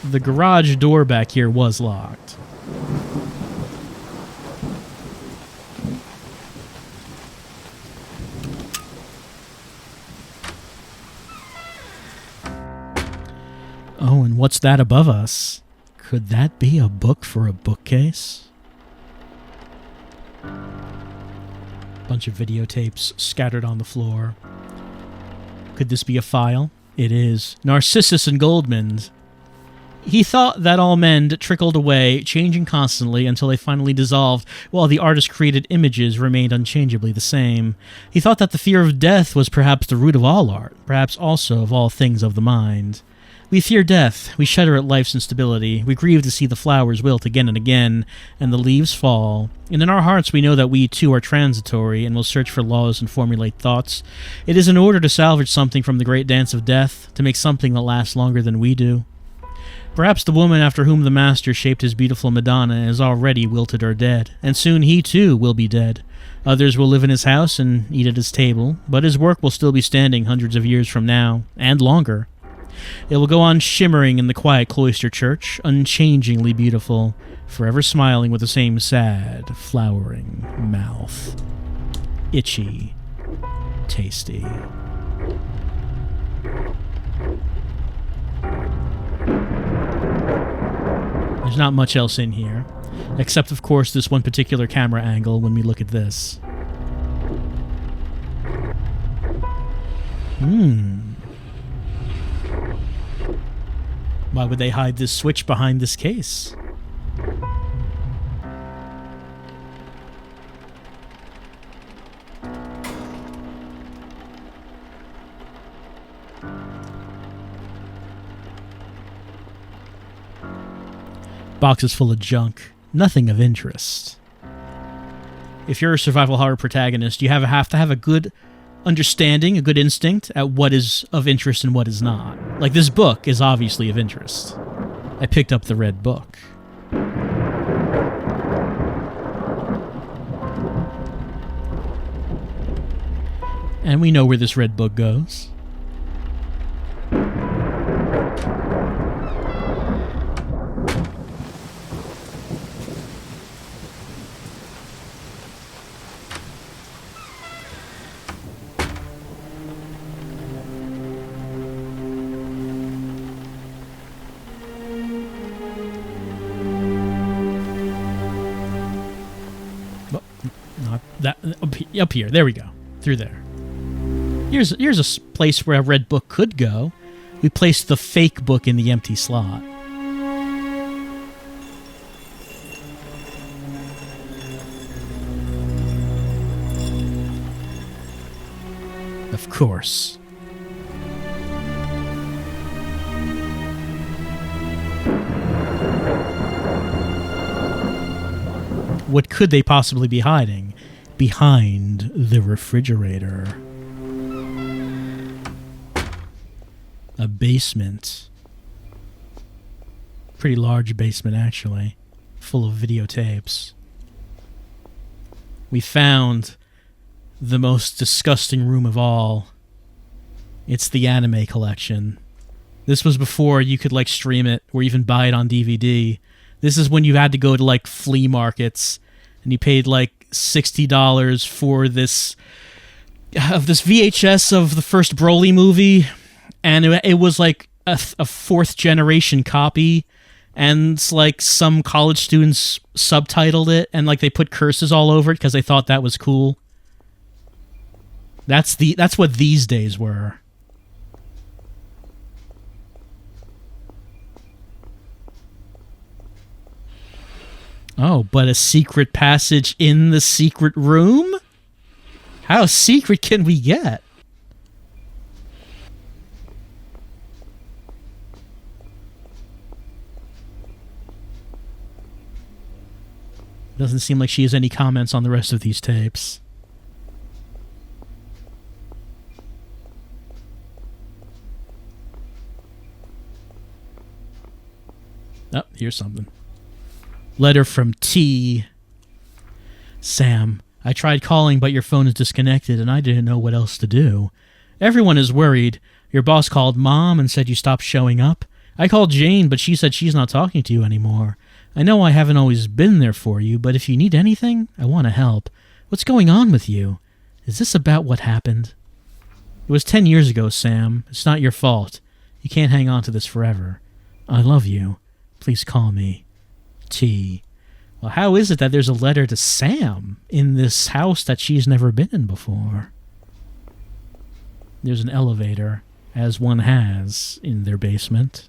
The garage door back here was locked. Oh, and what's that above us? Could that be a book for a bookcase? Bunch of videotapes scattered on the floor. Could this be a file? It is. Narcissus and Goldmund. He thought that all men trickled away, changing constantly until they finally dissolved, while the artist-created images remained unchangeably the same. He thought that the fear of death was perhaps the root of all art, perhaps also of all things of the mind. We fear death, we shudder at life's instability, we grieve to see the flowers wilt again and again, and the leaves fall, and in our hearts we know that we too are transitory, and will search for laws and formulate thoughts. It is in order to salvage something from the great dance of death, to make something that lasts longer than we do. Perhaps the woman after whom the master shaped his beautiful Madonna is already wilted or dead, and soon he too will be dead. Others will live in his house and eat at his table, but his work will still be standing hundreds of years from now, and longer. It will go on shimmering in the quiet cloister church, unchangingly beautiful, forever smiling with the same sad, flowering mouth. Itchy, tasty. There's not much else in here, except of course this one particular camera angle when we look at this. Why would they hide this switch behind this case? Boxes full of junk, nothing of interest. If you're a survival horror protagonist, you have to have a good understanding, a good instinct at what is of interest and what is not. Like, this book is obviously of interest. I picked up the red book. And we know where this red book goes. Up here. There we go. Through there. Here's a place where a red book could go. We placed the fake book in the empty slot. Of course. What could they possibly be hiding behind the refrigerator? A basement. Pretty large basement, actually. Full of videotapes. We found the most disgusting room of all. It's the anime collection. This was before you could, like, stream it or even buy it on DVD. This is when you had to go to, like, flea markets, and you paid, like, $60 for this VHS of the first Broly movie, and it was, like, a fourth-generation copy, and, like, some college students subtitled it, and, like, they put curses all over it because they thought that was cool. That's what these days were. Oh, but a secret passage in the secret room? How secret can we get? Doesn't seem like she has any comments on the rest of these tapes. Oh, here's something. Letter from T. Sam, I tried calling, but your phone is disconnected, and I didn't know what else to do. Everyone is worried. Your boss called Mom and said you stopped showing up. I called Jane, but she said she's not talking to you anymore. I know I haven't always been there for you, but if you need anything, I want to help. What's going on with you? Is this about what happened? It was 10 years ago, Sam. It's not your fault. You can't hang on to this forever. I love you. Please call me. T. Well, how is it that there's a letter to Sam in this house that she's never been in before? There's an elevator, as one has in their basement.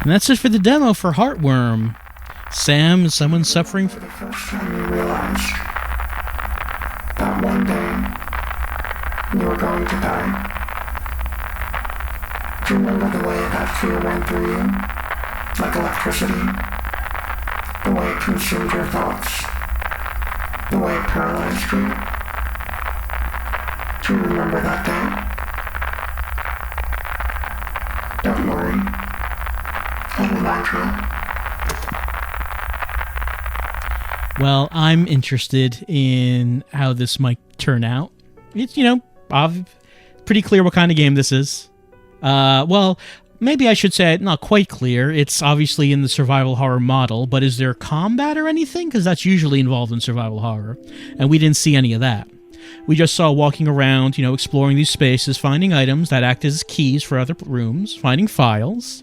And that's it for the demo for Heartworm. Sam is someone suffering For the first time you realized that one day you were going to die. Do you remember the way that fear went through you? Like electricity? The way it consumed your thoughts? The way it paralyzed you? Do you remember that day? Don't worry. I'll remind you. Well, I'm interested in how this might turn out. It's, pretty clear what kind of game this is. Well, maybe I should say not quite clear. It's obviously in the survival horror model, but is there combat or anything? Because that's usually involved in survival horror, and we didn't see any of that. We just saw walking around, exploring these spaces, finding items that act as keys for other rooms, finding files.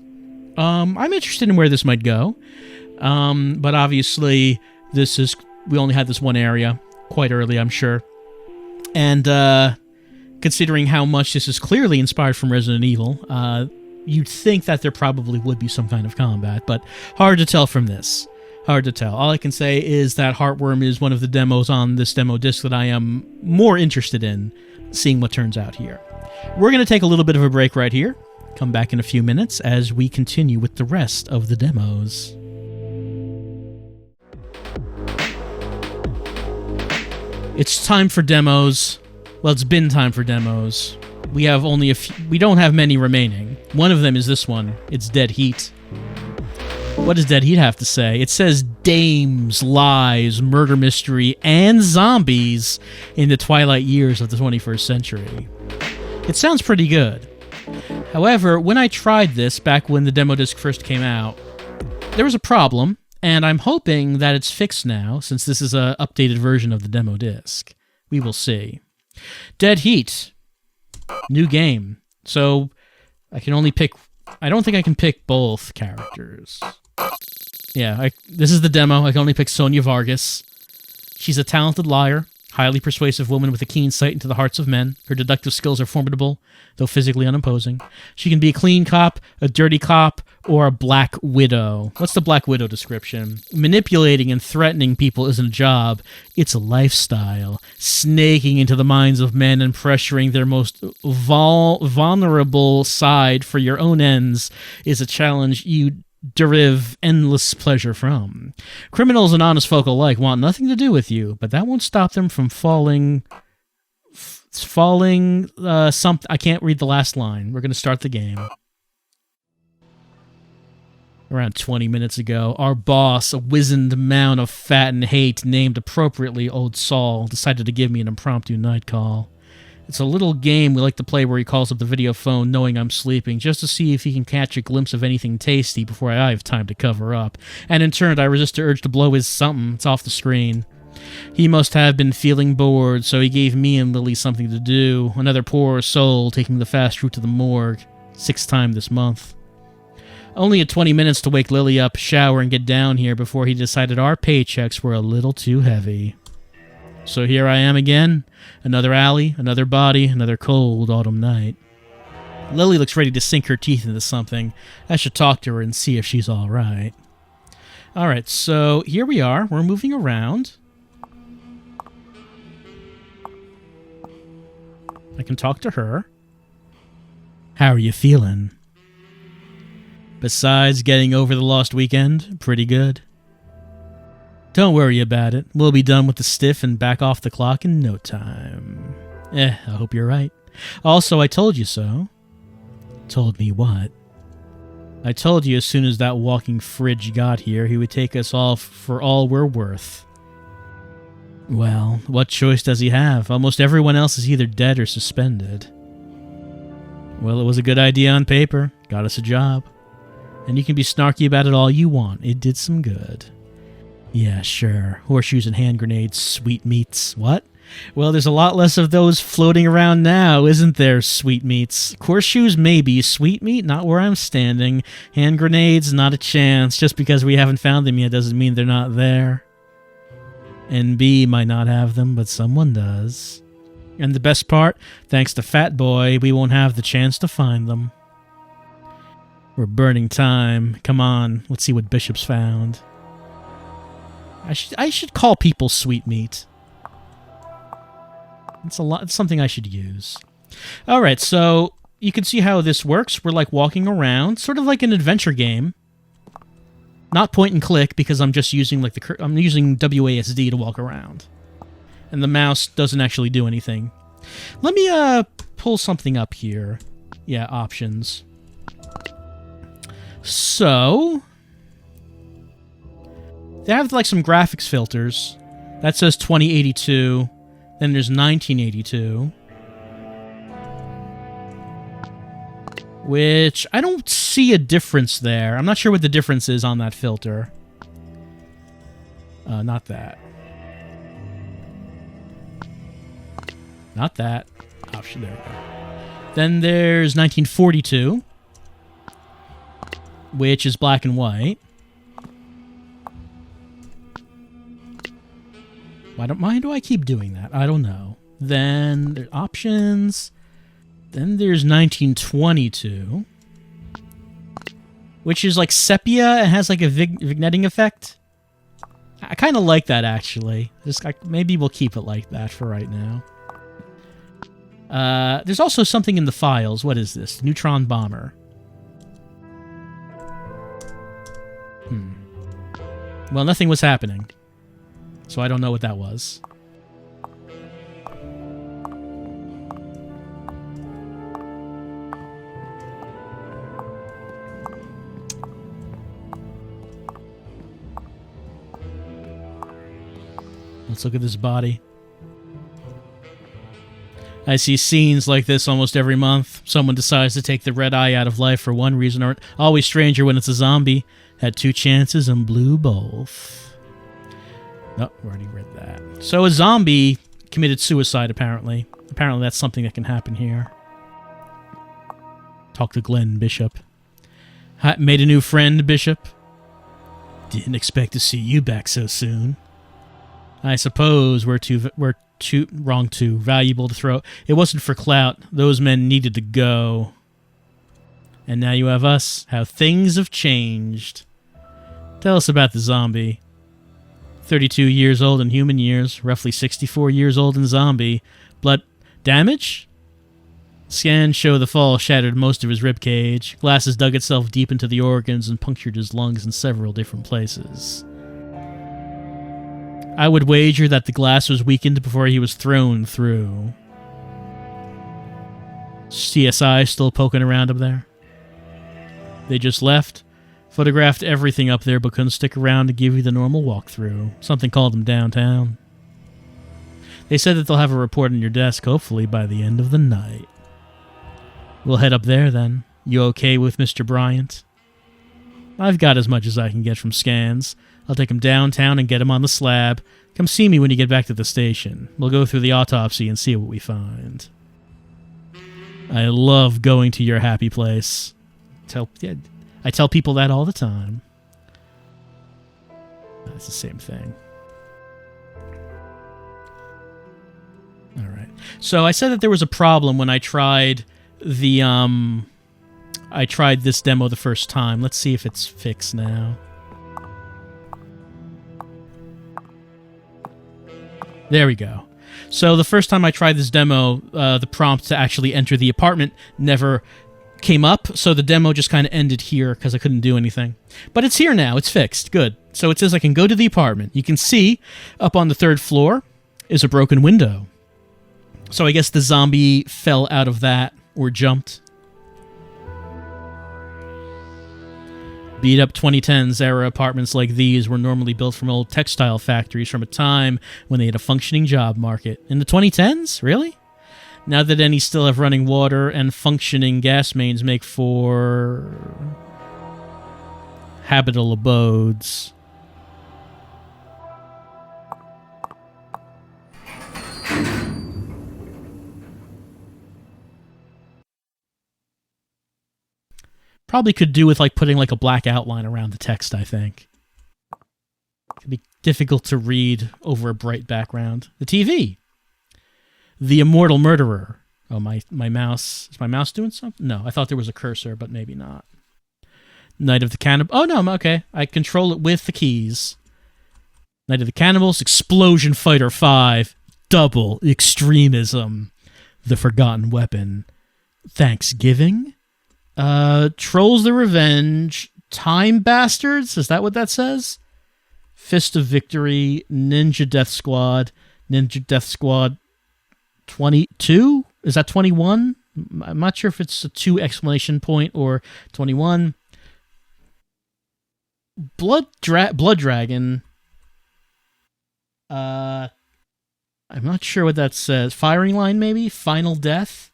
I'm interested in where this might go, but obviously we only had this one area quite early, I'm sure, and considering how much this is clearly inspired from Resident Evil, you'd think that there probably would be some kind of combat, but hard to tell from this. Hard to tell. All I can say is that Heartworm is one of the demos on this demo disc that I am more interested in seeing what turns out here. We're going to take a little bit of a break right here. Come back in a few minutes as we continue with the rest of the demos. It's time for demos. Well, it's been time for demos. We have only a few. We don't have many remaining. One of them is this one. It's Dead Heat. What does Dead Heat have to say? It says dames, lies, murder mystery, and zombies in the twilight years of the 21st century. It sounds pretty good. However, when I tried this back when the demo disc first came out, there was a problem, and I'm hoping that it's fixed now, since this is an updated version of the demo disc. We will see. Dead Heat. New game. So, I can only pick... I don't think I can pick both characters. Yeah, this is the demo. I can only pick Sonia Vargas. She's a talented liar, highly persuasive woman with a keen sight into the hearts of men. Her deductive skills are formidable, though physically unimposing. She can be a clean cop, a dirty cop, or a black widow. What's the black widow description? Manipulating and threatening people isn't a job. It's a lifestyle. Snaking into the minds of men and pressuring their most vulnerable side for your own ends is a challenge you derive endless pleasure from. Criminals and honest folk alike want nothing to do with you, but that won't stop them from falling something. I can't read the last line. We're going to start the game. Around 20 minutes ago, our boss, a wizened mound of fat and hate named appropriately Old Saul, decided to give me an impromptu night call. It's a little game we like to play where he calls up the video phone knowing I'm sleeping, just to see if he can catch a glimpse of anything tasty before I have time to cover up. And in turn, I resist the urge to blow his something. It's off the screen. He must have been feeling bored, so he gave me and Lily something to do. Another poor soul taking the fast route to the morgue. 6th time this month. Only had 20 minutes to wake Lily up, shower, and get down here before he decided our paychecks were a little too heavy. So here I am again. Another alley, another body, another cold autumn night. Lily looks ready to sink her teeth into something. I should talk to her and see if she's all right. All right, so here we are. We're moving around. I can talk to her. How are you feeling? Besides getting over the lost weekend, pretty good. Don't worry about it. We'll be done with the stiff and back off the clock in no time. I hope you're right. Also, I told you so. Told me what? I told you as soon as that walking fridge got here, he would take us all for all we're worth. Well, what choice does he have? Almost everyone else is either dead or suspended. Well, it was a good idea on paper. Got us a job. And you can be snarky about it all you want. It did some good. Yeah, sure. Horseshoes and hand grenades, sweetmeats. What? Well, there's a lot less of those floating around now, isn't there, sweetmeats? Horseshoes, maybe. Sweetmeat, not where I'm standing. Hand grenades, not a chance. Just because we haven't found them yet doesn't mean they're not there. NB might not have them, but someone does. And the best part, thanks to Fat Boy, we won't have the chance to find them. We're burning time. Come on, let's see what Bishop's found. I should call people sweetmeat. It's something I should use. All right, so you can see how this works. We're like walking around, sort of like an adventure game. Not point and click because I'm just using I'm using WASD to walk around, and the mouse doesn't actually do anything. Let me pull something up here. Yeah, options. So they have like some graphics filters. That says 2082. Then there's 1982. Which I don't see a difference there. I'm not sure what the difference is on that filter. Not that. Not that. Option, there we go. Then there's 1942. Which is black and white. Why do I keep doing that? I don't know. Then there's options. Then there's 1922. Which is like sepia and has like a vignetting effect. I kind of like that, actually. Maybe we'll keep it like that for right now. There's also something in the files. What is this? Neutron bomber. Well, nothing was happening. So I don't know what that was. Let's look at this body. I see scenes like this almost every month. Someone decides to take the red eye out of life for one reason or always stranger when it's a zombie. Had 2 chances and blew both. Nope, already read that. So a zombie committed suicide, apparently. Apparently that's something that can happen here. Talk to Glenn Bishop. Made a new friend, Bishop. Didn't expect to see you back so soon. I suppose we're too valuable to throw. It wasn't for clout. Those men needed to go. And now you have us. How things have changed. Tell us about the zombie. 32 years old in human years, roughly 64 years old in zombie. Blood damage? Scans show the fall shattered most of his ribcage. Glasses dug itself deep into the organs and punctured his lungs in several different places. I would wager that the glass was weakened before he was thrown through. CSI still poking around up there? They just left, photographed everything up there, but couldn't stick around to give you the normal walkthrough. Something called them downtown. They said that they'll have a report on your desk, hopefully by the end of the night. We'll head up there then. You okay with Mr. Bryant? I've got as much as I can get from scans. I'll take him downtown and get him on the slab. Come see me when you get back to the station. We'll go through the autopsy and see what we find. I love going to your happy place. I tell people that all the time. That's the same thing. All right. So I said that there was a problem when I tried the I tried this demo the first time. Let's see if it's fixed now. There we go. So the first time I tried this demo, the prompt to actually enter the apartment never came up, so the demo just kind of ended here because I couldn't do anything. But it's here now. It's fixed. Good. So it says I can go to the apartment. You can see up on the 3rd floor is a broken window. So I guess the zombie fell out of that or jumped. Beat-up 2010s era apartments like these were normally built from old textile factories from a time when they had a functioning job market. In the 2010s? Really? Now that any still have running water and functioning gas mains make for habitable abodes. Probably could do with like putting like a black outline around the text, I think. Could be difficult to read over a bright background. The TV. The Immortal Murderer. Oh, my mouse. Is my mouse doing something? No, I thought there was a cursor, but maybe not. Night of the Cannibals. Oh, no, I'm okay. I control it with the keys. Night of the Cannibals. Explosion Fighter 5. Double Extremism. The Forgotten Weapon. Thanksgiving. Trolls the Revenge. Time Bastards. Is that what that says? Fist of Victory. Ninja Death Squad. Ninja Death Squad 22? Is that 21? I'm not sure if it's a 2 exclamation point or 21. Blood Dragon. I'm not sure what that says. Firing Line, maybe? Final Death?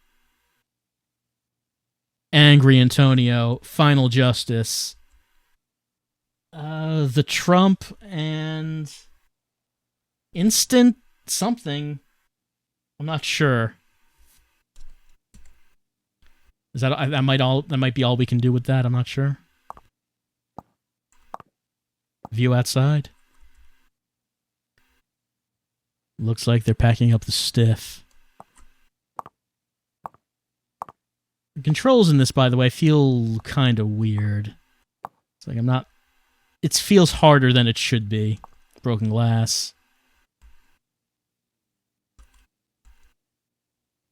Angry Antonio. Final Justice. The Trump and Instant something. I'm not sure. Is that might be all we can do with that? I'm not sure. View outside. Looks like they're packing up the stiff. The controls in this, by the way, feel kind of weird. It's like I'm not... It feels harder than it should be. Broken glass.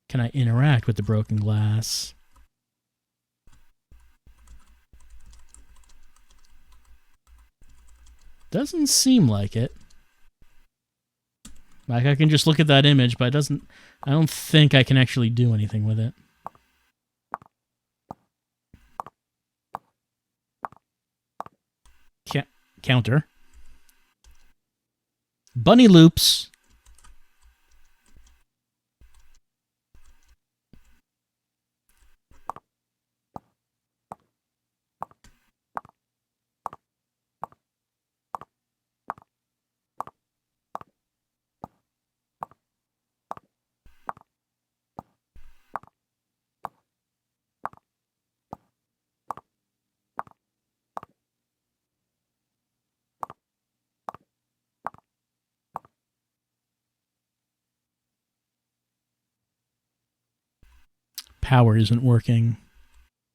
Can I interact with the broken glass? Doesn't seem like it. Like I can just look at that image, but I don't think I can actually do anything with it. Counter. Bunny loops. power isn't working.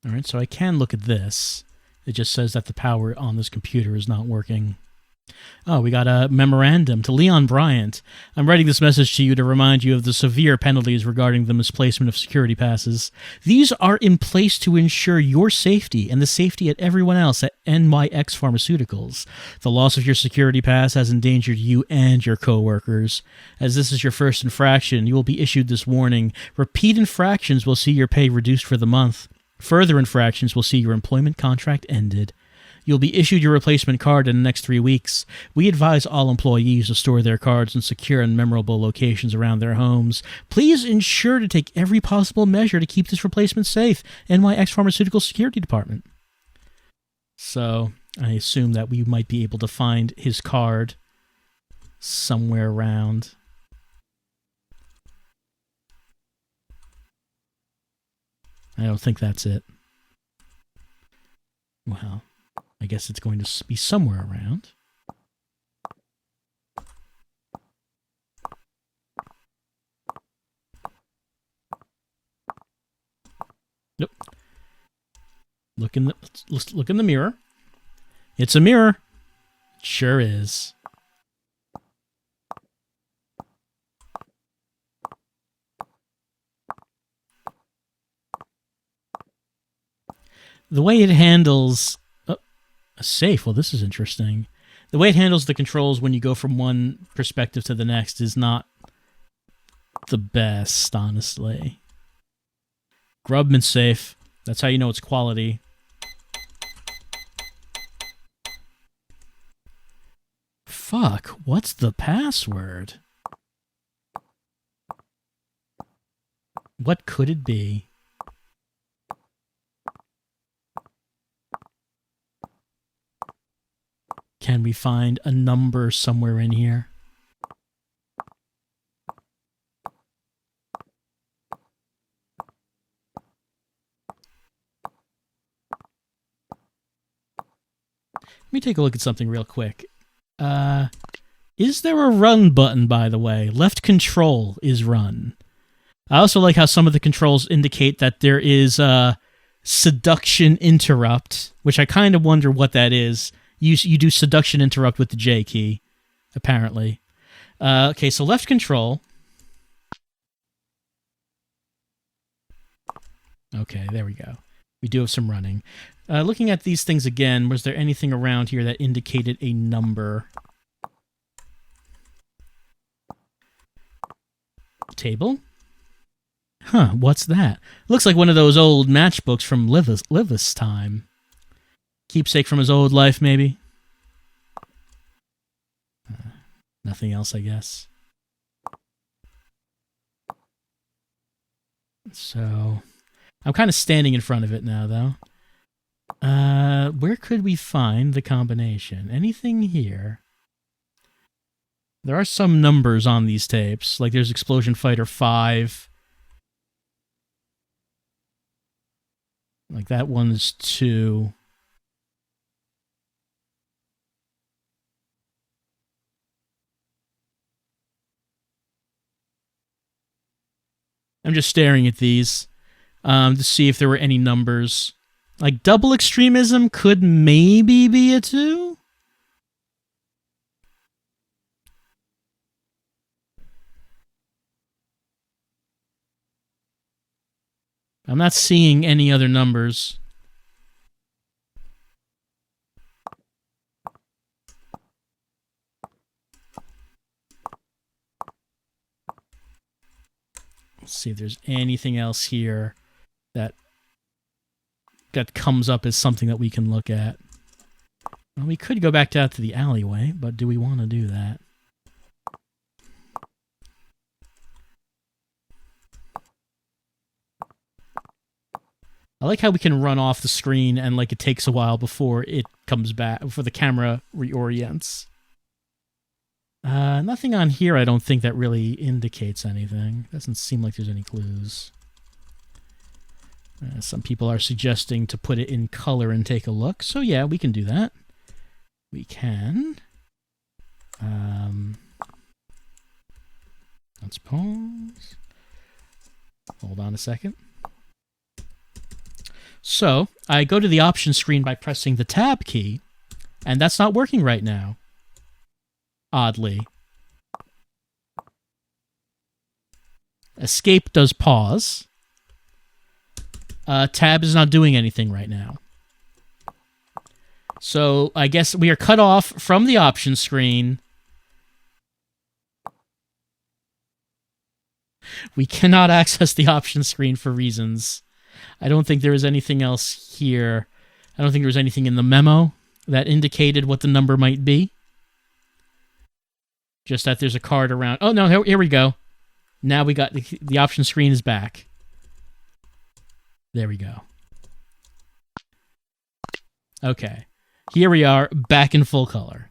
All right, so I can look at this. It just says that the power on this computer is not working. Oh, we got a memorandum to Leon Bryant. I'm writing this message to you to remind you of the severe penalties regarding the misplacement of security passes. These are in place to ensure your safety and the safety of everyone else at NYX Pharmaceuticals. The loss of your security pass has endangered you and your coworkers. As this is your first infraction, you will be issued this warning. Repeat infractions will see your pay reduced for the month. Further infractions will see your employment contract ended. You'll be issued your replacement card in the next 3 weeks. We advise all employees to store their cards in secure and memorable locations around their homes. Please ensure to take every possible measure to keep this replacement safe. NYX Pharmaceutical Security Department. So, I assume that we might be able to find his card somewhere around. I don't think that's it. Well, I guess it's going to be somewhere around. Nope. Let's look in the mirror. It's a mirror. It sure is. The way it handles... a safe. Well, this is interesting. The way it handles the controls when you go from one perspective to the next is not the best, honestly. Grubman safe. That's how you know it's quality. Fuck, what's the password? What could it be? Can we find a number somewhere in here? Let me take a look at something real quick. Is there a run button, by the way? Left control is run. I also like how some of the controls indicate that there is a seduction interrupt, which I kind of wonder what that is. You do seduction interrupt with the J key, apparently. Okay, so left control. Okay, there we go. We do have some running. Looking at these things again, was there anything around here that indicated a number? Table? Huh, what's that? Looks like one of those old matchbooks from Livis time. Keepsake from his old life, maybe? Nothing else, I guess. So, I'm kind of standing in front of it now, though. Where could we find the combination? Anything here? There are some numbers on these tapes. Like there's Explosion Fighter 5. Like that one's 2. I'm just staring at these to see if there were any numbers. Like double extremism could maybe be a 2? I'm not seeing any other numbers. Let's see if there's anything else here that comes up as something that we can look at. Well, we could go back out to the alleyway, but do we want to do that? I like how we can run off the screen and like it takes a while before it comes back, before the camera reorients. Nothing on here I don't think that really indicates anything. Doesn't seem like there's any clues. Some people are suggesting to put it in color and take a look. So yeah, we can do that. We can. Let's pause. Hold on a second. So I go to the option screen by pressing the tab key, and that's not working right now. Oddly. Escape does pause. Tab is not doing anything right now. So I guess we are cut off from the option screen. We cannot access the option screen for reasons. I don't think there is anything else here. I don't think there was anything in the memo that indicated what the number might be. Just that there's a card around. Oh, no, here we go. Now we got the option screen is back. There we go. Okay. Here we are, back in full color.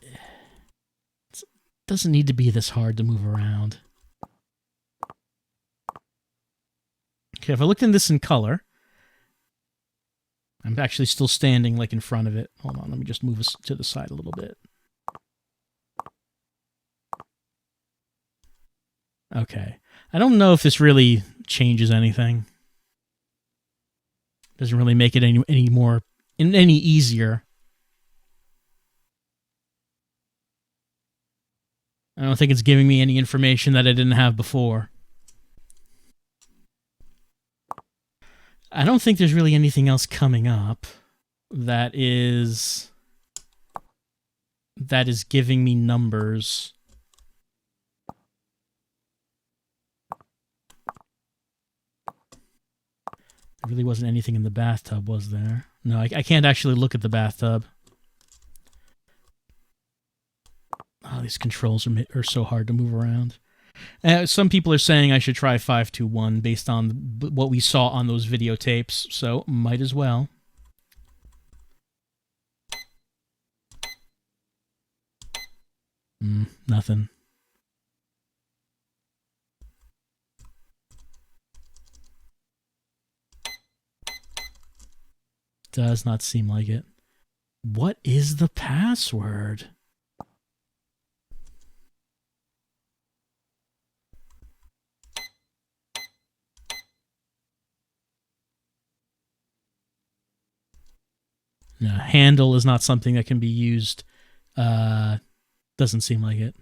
It doesn't need to be this hard to move around. Okay, if I looked in this in color, I'm actually still standing like in front of it. Hold on, let me just move us to the side a little bit. Okay. I don't know if this really changes anything. Doesn't really make it any easier. I don't think it's giving me any information that I didn't have before. I don't think there's really anything else coming up that is giving me numbers. There really wasn't anything in the bathtub, was there? No, I can't actually look at the bathtub. Oh, these controls are so hard to move around. Some people are saying I should try 521 based on what we saw on those videotapes, so might as well. Nothing. Does not seem like it. What is the password? No, handle is not something that can be used. Doesn't seem like it.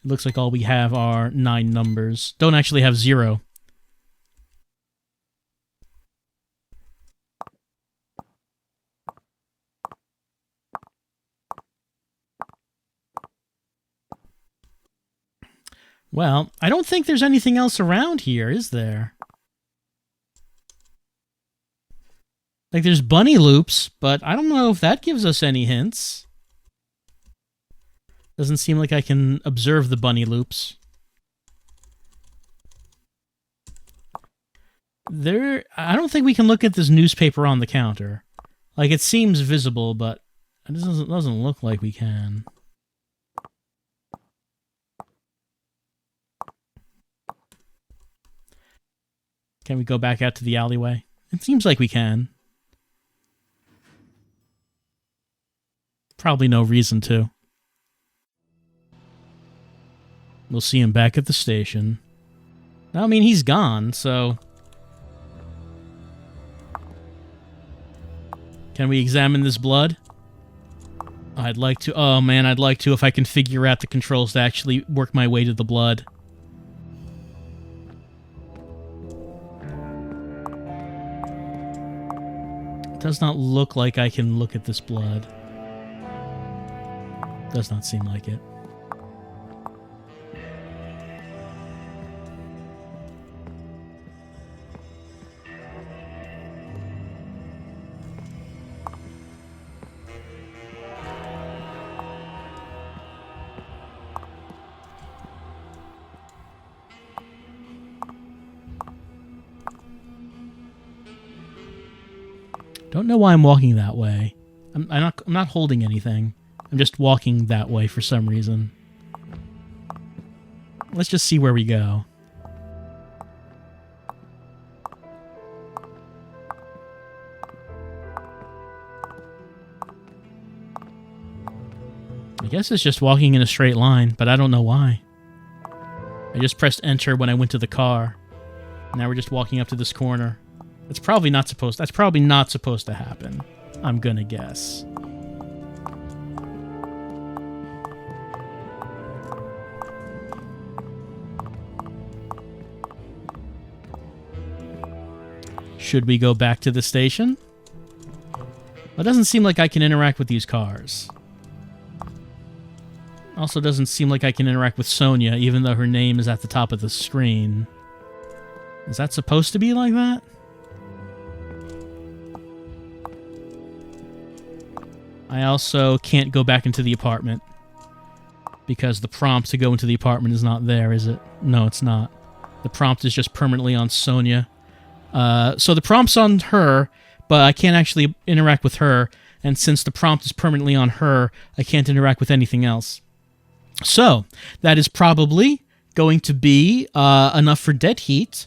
It looks like all we have are 9 numbers. Don't actually have 0. Well, I don't think there's anything else around here, is there? Like, there's bunny loops, but I don't know if that gives us any hints. Doesn't seem like I can observe the bunny loops. I don't think we can look at this newspaper on the counter. Like, it seems visible, but it doesn't look like we can. Can we go back out to the alleyway? It seems like we can. Probably no reason to. We'll see him back at the station. I mean, he's gone, so... Can we examine this blood? I'd like to... Oh, man, I'd like to if I can figure out the controls to actually work my way to the blood. It does not look like I can look at this blood. Does not seem like it. Don't know why I'm walking that way. I'm not holding anything. I'm just walking that way for some reason. Let's just see where we go. I guess it's just walking in a straight line, but I don't know why. I just pressed enter when I went to the car. Now we're just walking up to this corner. That's probably not supposed to happen. I'm gonna guess. Should we go back to the station? It doesn't seem like I can interact with these cars. Also doesn't seem like I can interact with Sonia, even though her name is at the top of the screen. Is that supposed to be like that? I also can't go back into the apartment because the prompt to go into the apartment is not there, is it? No, it's not. The prompt is just permanently on Sonia. So the prompt's on her, but I can't actually interact with her, and since the prompt is permanently on her, I can't interact with anything else. So, that is probably going to be enough for Dead Heat.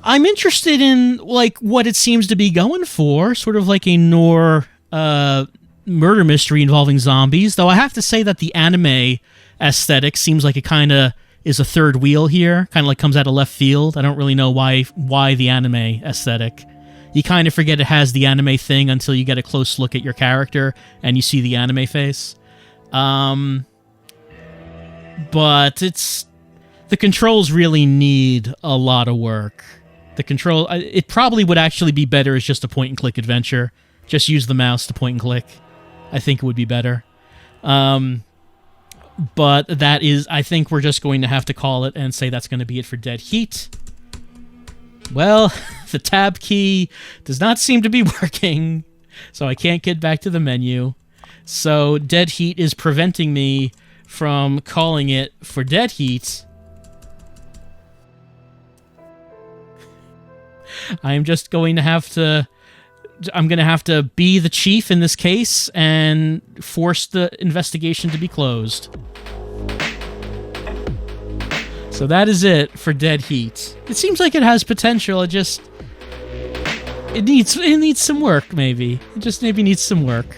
I'm interested in, like, what it seems to be going for, sort of like a noir murder mystery involving zombies, though I have to say that the anime aesthetic seems like it kind of is a third wheel here, kind of like comes out of left field. I don't really know why the anime aesthetic. You kind of forget it has the anime thing until you get a close look at your character and you see the anime face. But the controls really need a lot of work. It probably would actually be better as just a point-and-click adventure. Just use the mouse to point and click. I think it would be better. But I think we're just going to have to call it and say that's going to be it for Dead Heat. Well, the tab key does not seem to be working, so I can't get back to the menu. So Dead Heat is preventing me from calling it for Dead Heat. I'm going to have to be the chief in this case and force the investigation to be closed. So that is it for Dead Heat. It seems like it has potential. It needs some work, maybe. It just maybe needs some work.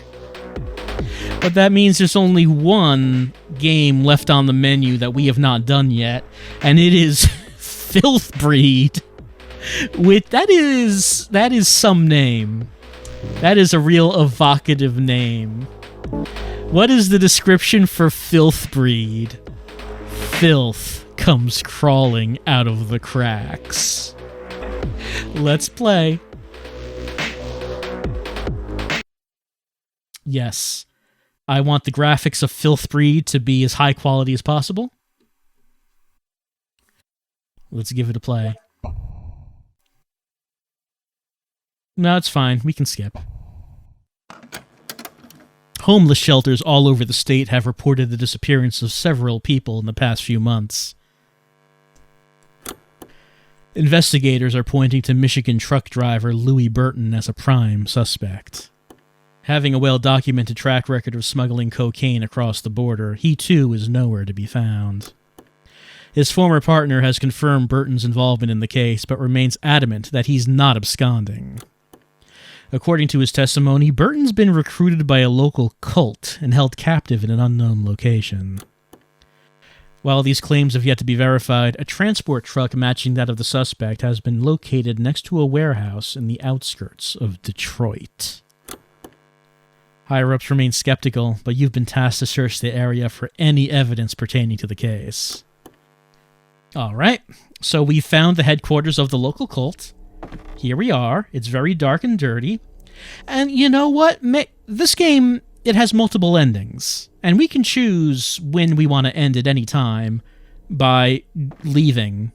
But that means there's only one game left on the menu that we have not done yet, and it is Filthbreed. That is some name. That is a real evocative name. What is the description for Filthbreed? Filth comes crawling out of the cracks. Let's play. Yes. I want the graphics of Filthbreed to be as high quality as possible. Let's give it a play. No, it's fine. We can skip. Homeless shelters all over the state have reported the disappearance of several people in the past few months. Investigators are pointing to Michigan truck driver Louis Burton as a prime suspect. Having a well-documented track record of smuggling cocaine across the border, he too is nowhere to be found. His former partner has confirmed Burton's involvement in the case, but remains adamant that he's not absconding. According to his testimony, Burton's been recruited by a local cult and held captive in an unknown location. While these claims have yet to be verified, a transport truck matching that of the suspect has been located next to a warehouse in the outskirts of Detroit. Higher-ups remain skeptical, but you've been tasked to search the area for any evidence pertaining to the case. Alright, so we found the headquarters of the local cult. Here we are. It's very dark and dirty. And you know what? This game, it has multiple endings. And we can choose when we want to end at any time by leaving.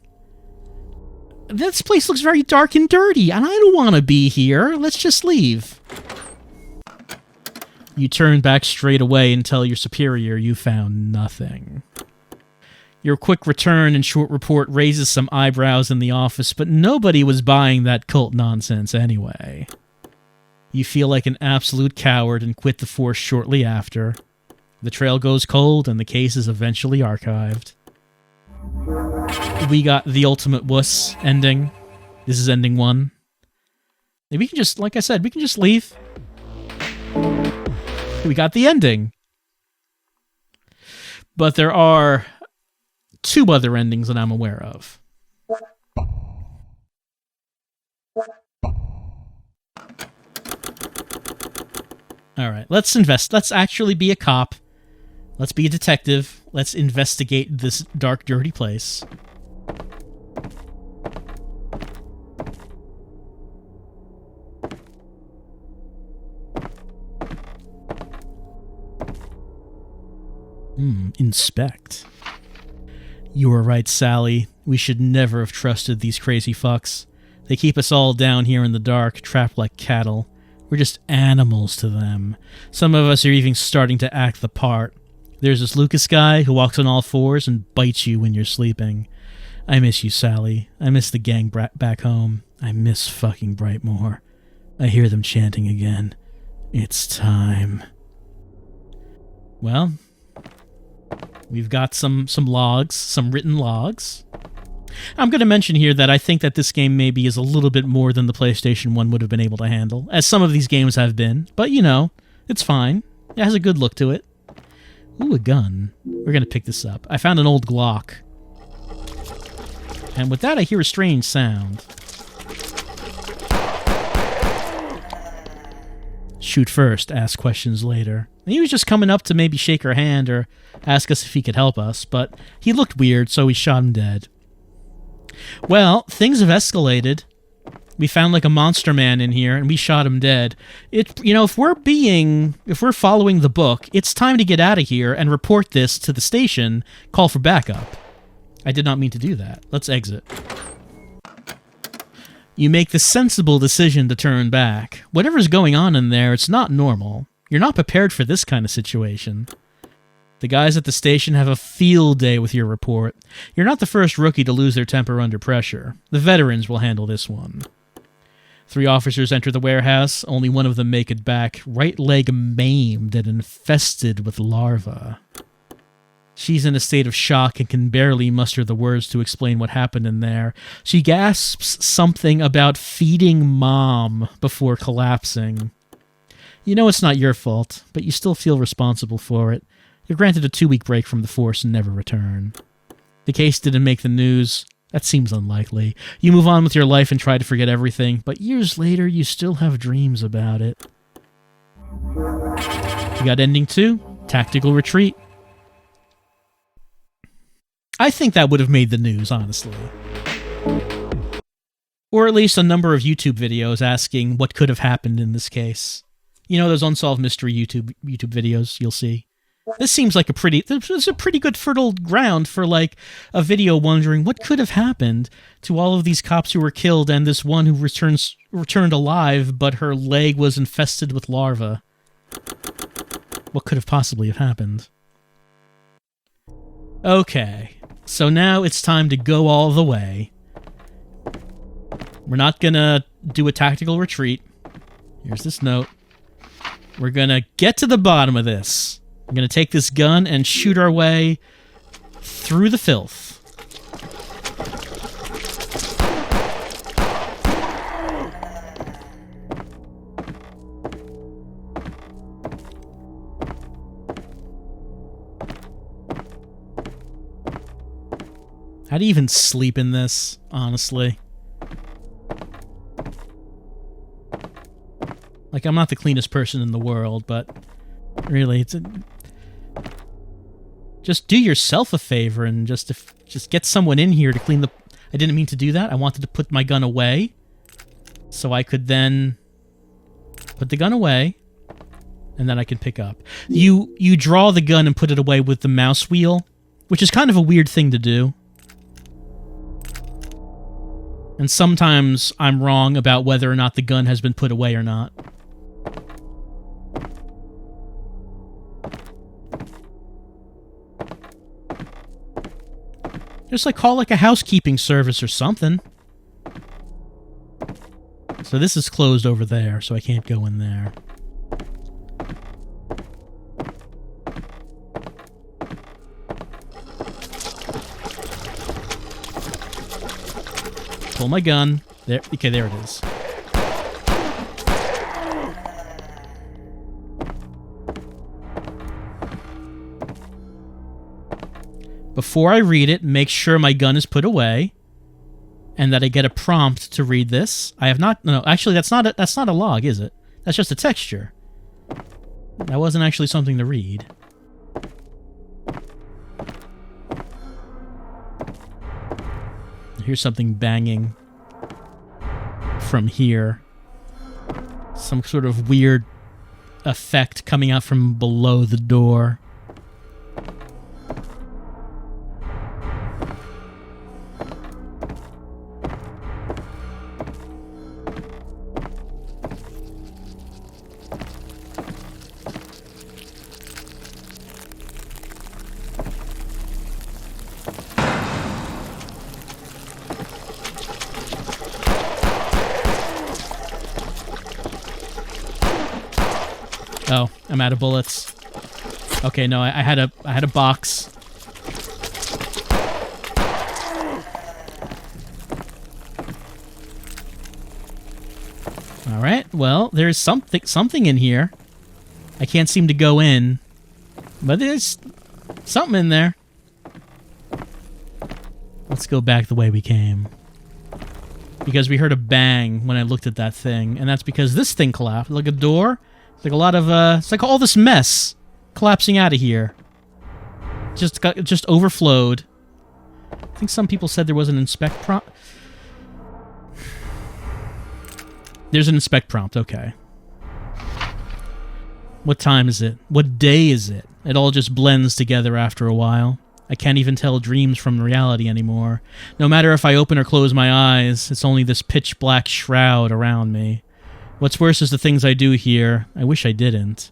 This place looks very dark and dirty, and I don't want to be here. Let's just leave. You turn back straight away and tell your superior you found nothing. Your quick return and short report raises some eyebrows in the office, but nobody was buying that cult nonsense anyway. You feel like an absolute coward and quit the force shortly after. The trail goes cold and the case is eventually archived. We got the ultimate wuss ending. This is ending 1. We can just, like I said, we can just leave. We got the ending. But there are 2 other endings that I'm aware of. All right, let's invest. Let's actually be a cop. Let's be a detective. Let's investigate this dark, dirty place. Inspect. You were right, Sally. We should never have trusted these crazy fucks. They keep us all down here in the dark, trapped like cattle. We're just animals to them. Some of us are even starting to act the part. There's this Lucas guy who walks on all fours and bites you when you're sleeping. I miss you, Sally. I miss the gang back home. I miss fucking Brightmoor. I hear them chanting again. It's time. Well, we've got some logs, some written logs. I'm going to mention here that I think that this game maybe is a little bit more than the PlayStation 1 would have been able to handle, as some of these games have been. But, you know, it's fine. It has a good look to it. Ooh, a gun. We're going to pick this up. I found an old Glock. And with that, I hear a strange sound. Shoot first, ask questions later. And he was just coming up to maybe shake our hand or ask us if he could help us, but he looked weird, so we shot him dead. Well, things have escalated. We found like a monster man in here, and we shot him dead. If we're following the book, it's time to get out of here and report this to the station, call for backup. I did not mean to do that. Let's exit. You make the sensible decision to turn back. Whatever's going on in there, it's not normal. You're not prepared for this kind of situation. The guys at the station have a field day with your report. You're not the first rookie to lose their temper under pressure. The veterans will handle this one. 3 officers enter the warehouse. Only one of them make it back. Right leg maimed and infested with larvae. She's in a state of shock and can barely muster the words to explain what happened in there. She gasps something about feeding Mom before collapsing. You know it's not your fault, but you still feel responsible for it. You're granted a 2-week break from the force and never return. The case didn't make the news. That seems unlikely. You move on with your life and try to forget everything, but years later you still have dreams about it. You got ending 2, Tactical Retreat. I think that would have made the news, honestly. Or at least a number of YouTube videos asking what could have happened in this case. You know those unsolved mystery YouTube videos you'll see? This seems like it's a pretty good fertile ground for like a video wondering what could have happened to all of these cops who were killed and this one who returned alive, but her leg was infested with larvae. What could have possibly have happened? Okay, so now it's time to go all the way. We're not gonna do a tactical retreat. Here's this note. We're gonna get to the bottom of this. I'm going to take this gun and shoot our way through the filth. How do you even sleep in this, honestly? Like, I'm not the cleanest person in the world, but really, just do yourself a favor and just get someone in here to clean the... I didn't mean to do that. I wanted to put my gun away so I could then put the gun away and then I can pick up. You draw the gun and put it away with the mouse wheel, which is kind of a weird thing to do. And sometimes I'm wrong about whether or not the gun has been put away or not. Just like call like a housekeeping service or something. So this is closed over there, so I can't go in there. Pull my gun. There. Okay, there it is. Before I read it, make sure my gun is put away and that I get a prompt to read this. I have not... No, actually, that's not a log, is it? That's just a texture. That wasn't actually something to read. Here's something banging from here. Some sort of weird effect coming out from below the door. Oh, I'm out of bullets. Okay, no, I had a box. All right. Well, there's something in here. I can't seem to go in, but there's something in there. Let's go back the way we came. Because we heard a bang when I looked at that thing, and that's because this thing collapsed. Like a door. It's like a lot of, it's like all this mess collapsing out of here. Just overflowed. I think some people said there was an inspect prompt. There's an inspect prompt, okay. What time is it? What day is it? It all just blends together after a while. I can't even tell dreams from reality anymore. No matter if I open or close my eyes, it's only this pitch black shroud around me. What's worse is the things I do here. I wish I didn't.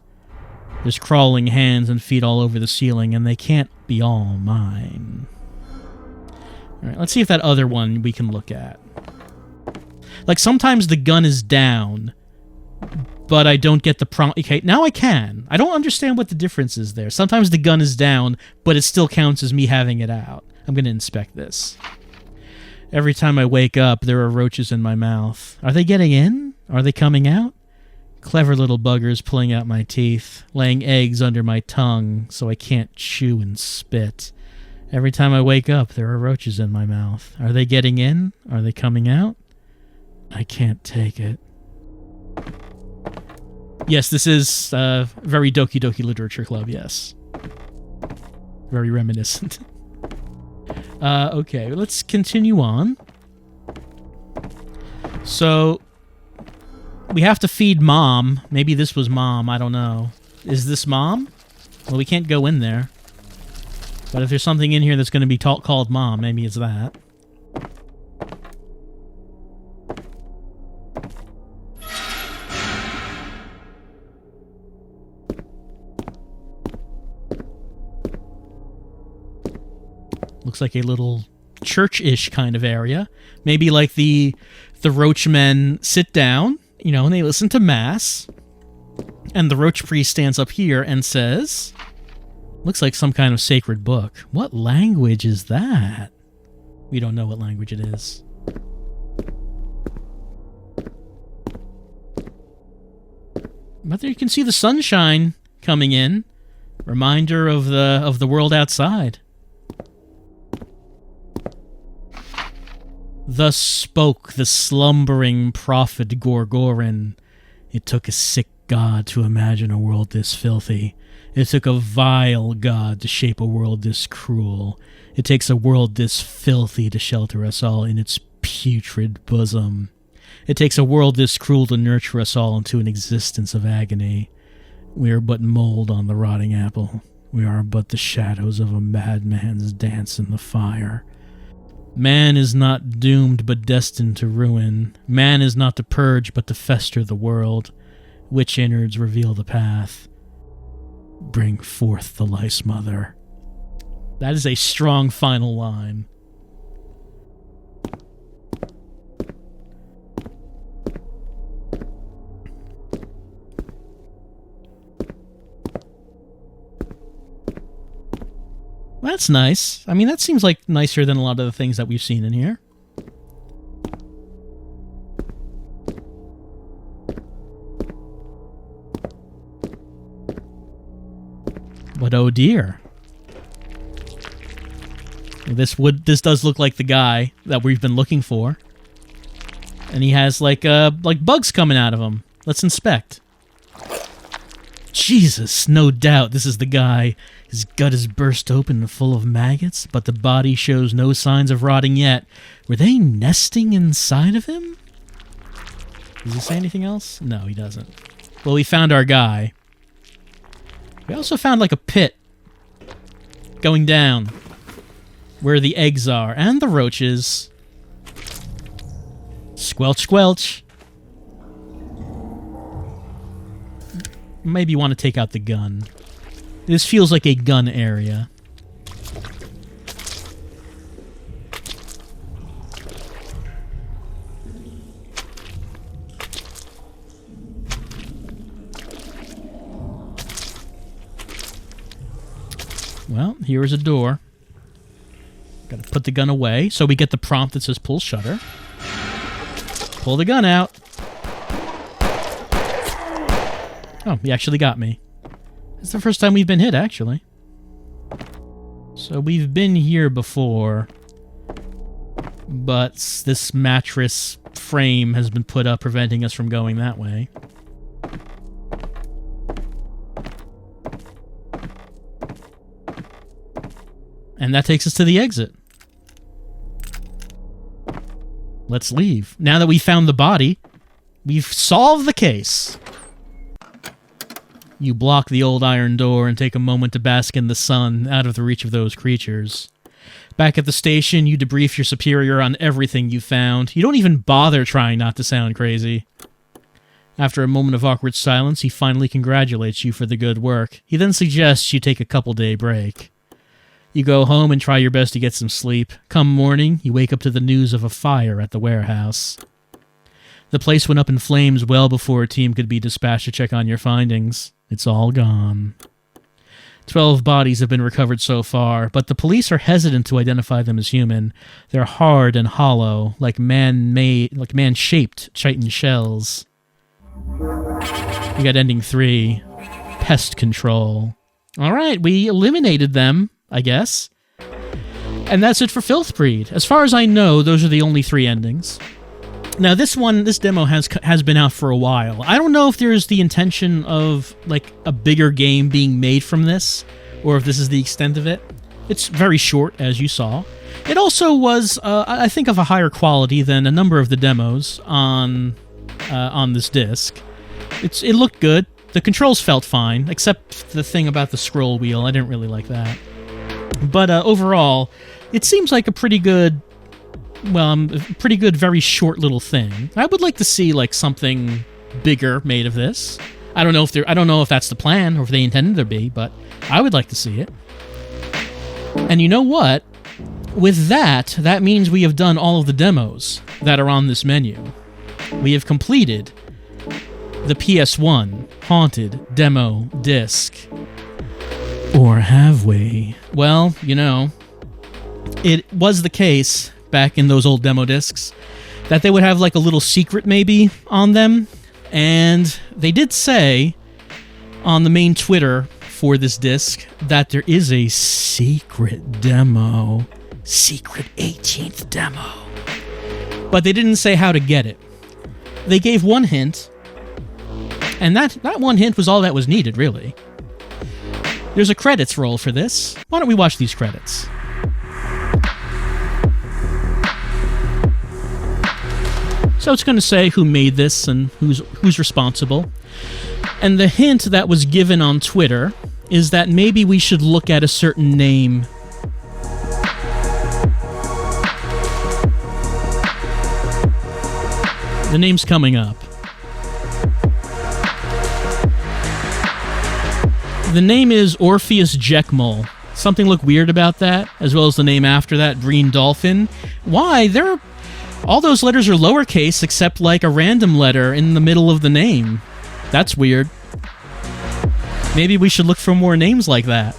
There's crawling hands and feet all over the ceiling, and they can't be all mine. Alright, let's see if that other one we can look at. Like, sometimes the gun is down, but I don't get the prompt. Okay, now I can. I don't understand what the difference is there. Sometimes the gun is down, but it still counts as me having it out. I'm going to inspect this. Every time I wake up, there are roaches in my mouth. Are they getting in? Are they coming out? Clever little buggers pulling out my teeth, laying eggs under my tongue so I can't chew and spit. Every time I wake up, there are roaches in my mouth. Are they getting in? Are they coming out? I can't take it. Yes, this is very Doki Doki Literature Club, yes. Very reminiscent. Okay, let's continue on. So, we have to feed Mom. Maybe this was Mom, I don't know. Is this Mom? Well, we can't go in there. But if there's something in here that's going to be called Mom, maybe it's that. Looks like a little church-ish kind of area. Maybe like the Roachmen sit down, you know, and they listen to Mass. And the Roach Priest stands up here and says... Looks like some kind of sacred book. What language is that? We don't know what language it is. But there you can see the sunshine coming in. Reminder of the world outside. Thus spoke the slumbering prophet Gorgorin. It took a sick god to imagine a world this filthy. It took a vile god to shape a world this cruel. It takes a world this filthy to shelter us all in its putrid bosom. It takes a world this cruel to nurture us all into an existence of agony. We are but mold on the rotting apple. We are but the shadows of a madman's dance in the fire. Man is not doomed but destined to ruin. Man is not to purge but to fester the world. Witch innards reveal the path. Bring forth the lice mother. That is a strong final line. That's nice. I mean, that seems like nicer than a lot of the things that we've seen in here. But oh dear. This does look like the guy that we've been looking for. And he has like bugs coming out of him. Let's inspect. Jesus, no doubt this is the guy. His gut is burst open and full of maggots, but the body shows no signs of rotting yet. Were they nesting inside of him? Does he say anything else? No, he doesn't. Well, we found our guy. We also found like a pit going down where the eggs are and the roaches. Squelch, squelch. Maybe you want to take out the gun. This feels like a gun area. Well, here is a door. Gotta put the gun away, so we get the prompt that says pull shutter. Pull the gun out. Oh, he actually got me. It's the first time we've been hit, actually. So we've been here before, but this mattress frame has been put up, preventing us from going that way. And that takes us to the exit. Let's leave. Now that we found the body, we've solved the case. You block the old iron door and take a moment to bask in the sun, out of the reach of those creatures. Back at the station, you debrief your superior on everything you found. You don't even bother trying not to sound crazy. After a moment of awkward silence, he finally congratulates you for the good work. He then suggests you take a couple-day break. You go home and try your best to get some sleep. Come morning, you wake up to the news of a fire at the warehouse. The place went up in flames well before a team could be dispatched to check on your findings. It's all gone. 12 bodies have been recovered so far, but the police are hesitant to identify them as human. They're hard and hollow, like man-shaped chitin shells. We got ending 3. Pest control. Alright, we eliminated them, I guess. And that's it for Filthbreed. As far as I know, those are the only 3 endings. Now, this demo has been out for a while. I don't know if there's the intention of, like, a bigger game being made from this, or if this is the extent of it. It's very short, as you saw. It also was, I think, of a higher quality than a number of the demos on this disc. It looked good. The controls felt fine, except the thing about the scroll wheel. I didn't really like that. But overall, it seems like a pretty good... Well, pretty good, very short little thing. I would like to see like something bigger made of this. I don't know if that's the plan or if they intended there be, but I would like to see it. And you know what? With that means we have done all of the demos that are on this menu. We have completed the PS1 Haunted Demo Disc. Or have we? Well, you know, it was the case back in those old demo discs that they would have like a little secret maybe on them, and they did say on the main Twitter for this disc that there is a secret demo, secret 18th demo, but they didn't say how to get it. They gave one hint, and that one hint was all that was needed, really. There's a credits roll for this. Why don't we watch these credits? So it's going to say who made this and who's responsible. And the hint that was given on Twitter is that maybe we should look at a certain name. The name's coming up. The name is Orpheus Jeckmol. Something look weird about that, as well as the name after that, Green Dolphin. Why? All those letters are lowercase except like a random letter in the middle of the name. That's weird. Maybe we should look for more names like that.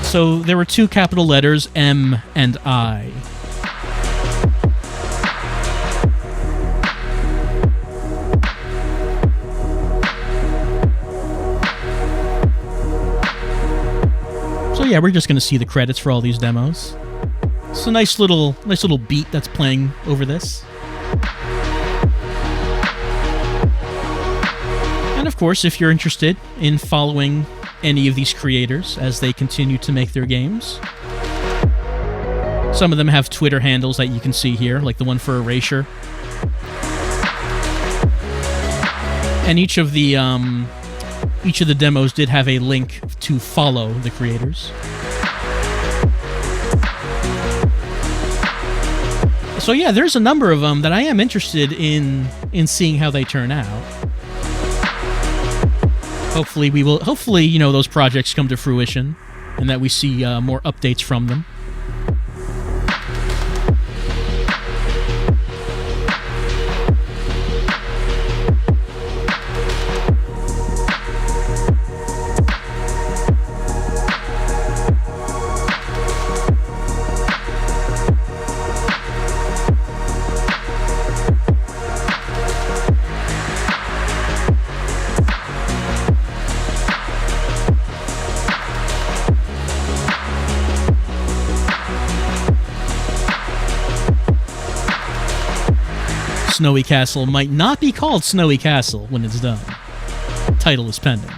So there were 2 capital letters, M and I. So yeah, we're just going to see the credits for all these demos. It's a nice little beat that's playing over this. And of course, if you're interested in following any of these creators as they continue to make their games, some of them have Twitter handles that you can see here, like the one for Erasure. And each of the demos did have a link to follow the creators. So yeah, there's a number of them that I am interested in seeing how they turn out. Hopefully, those projects come to fruition, and that we see more updates from them. Snowy Castle might not be called Snowy Castle when it's done. Title is pending.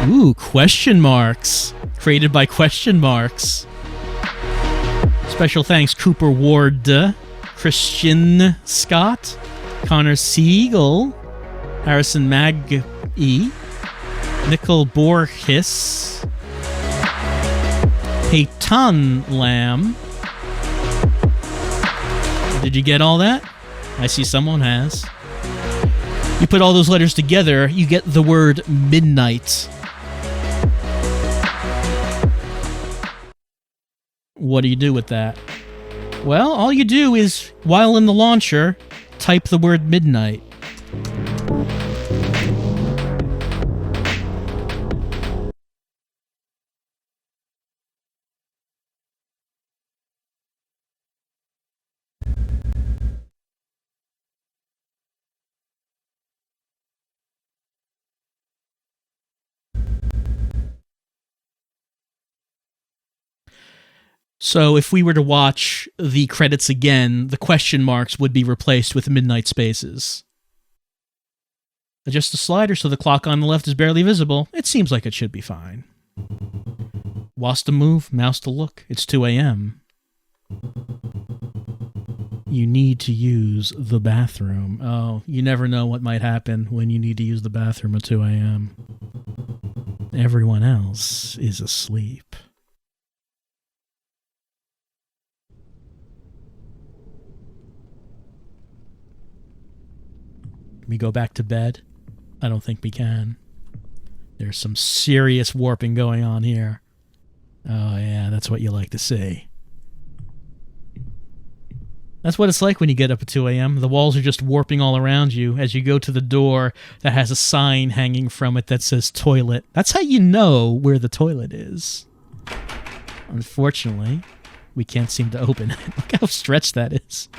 Ooh, question marks. Created by question marks. Special thanks Cooper Ward, Christian Scott, Connor Siegel, Harrison Mag E, Nicole Borges, Peyton Lamb. Did you get all that? I see someone has. You put all those letters together, you get the word midnight. What do you do with that? Well, all you do is, while in the launcher, type the word midnight. So if we were to watch the credits again, the question marks would be replaced with midnight spaces. Adjust the slider so the clock on the left is barely visible. It seems like it should be fine. WASD to move, mouse to look. It's 2 a.m. You need to use the bathroom. Oh, you never know what might happen when you need to use the bathroom at 2 a.m. Everyone else is asleep. We go back to bed? I don't think we can. There's some serious warping going on here. Oh yeah, that's what you like to see. That's what it's like when you get up at 2 a.m. The walls are just warping all around you as you go to the door that has a sign hanging from it that says toilet. That's how you know where the toilet is. Unfortunately, we can't seem to open it. Look how stretched that is.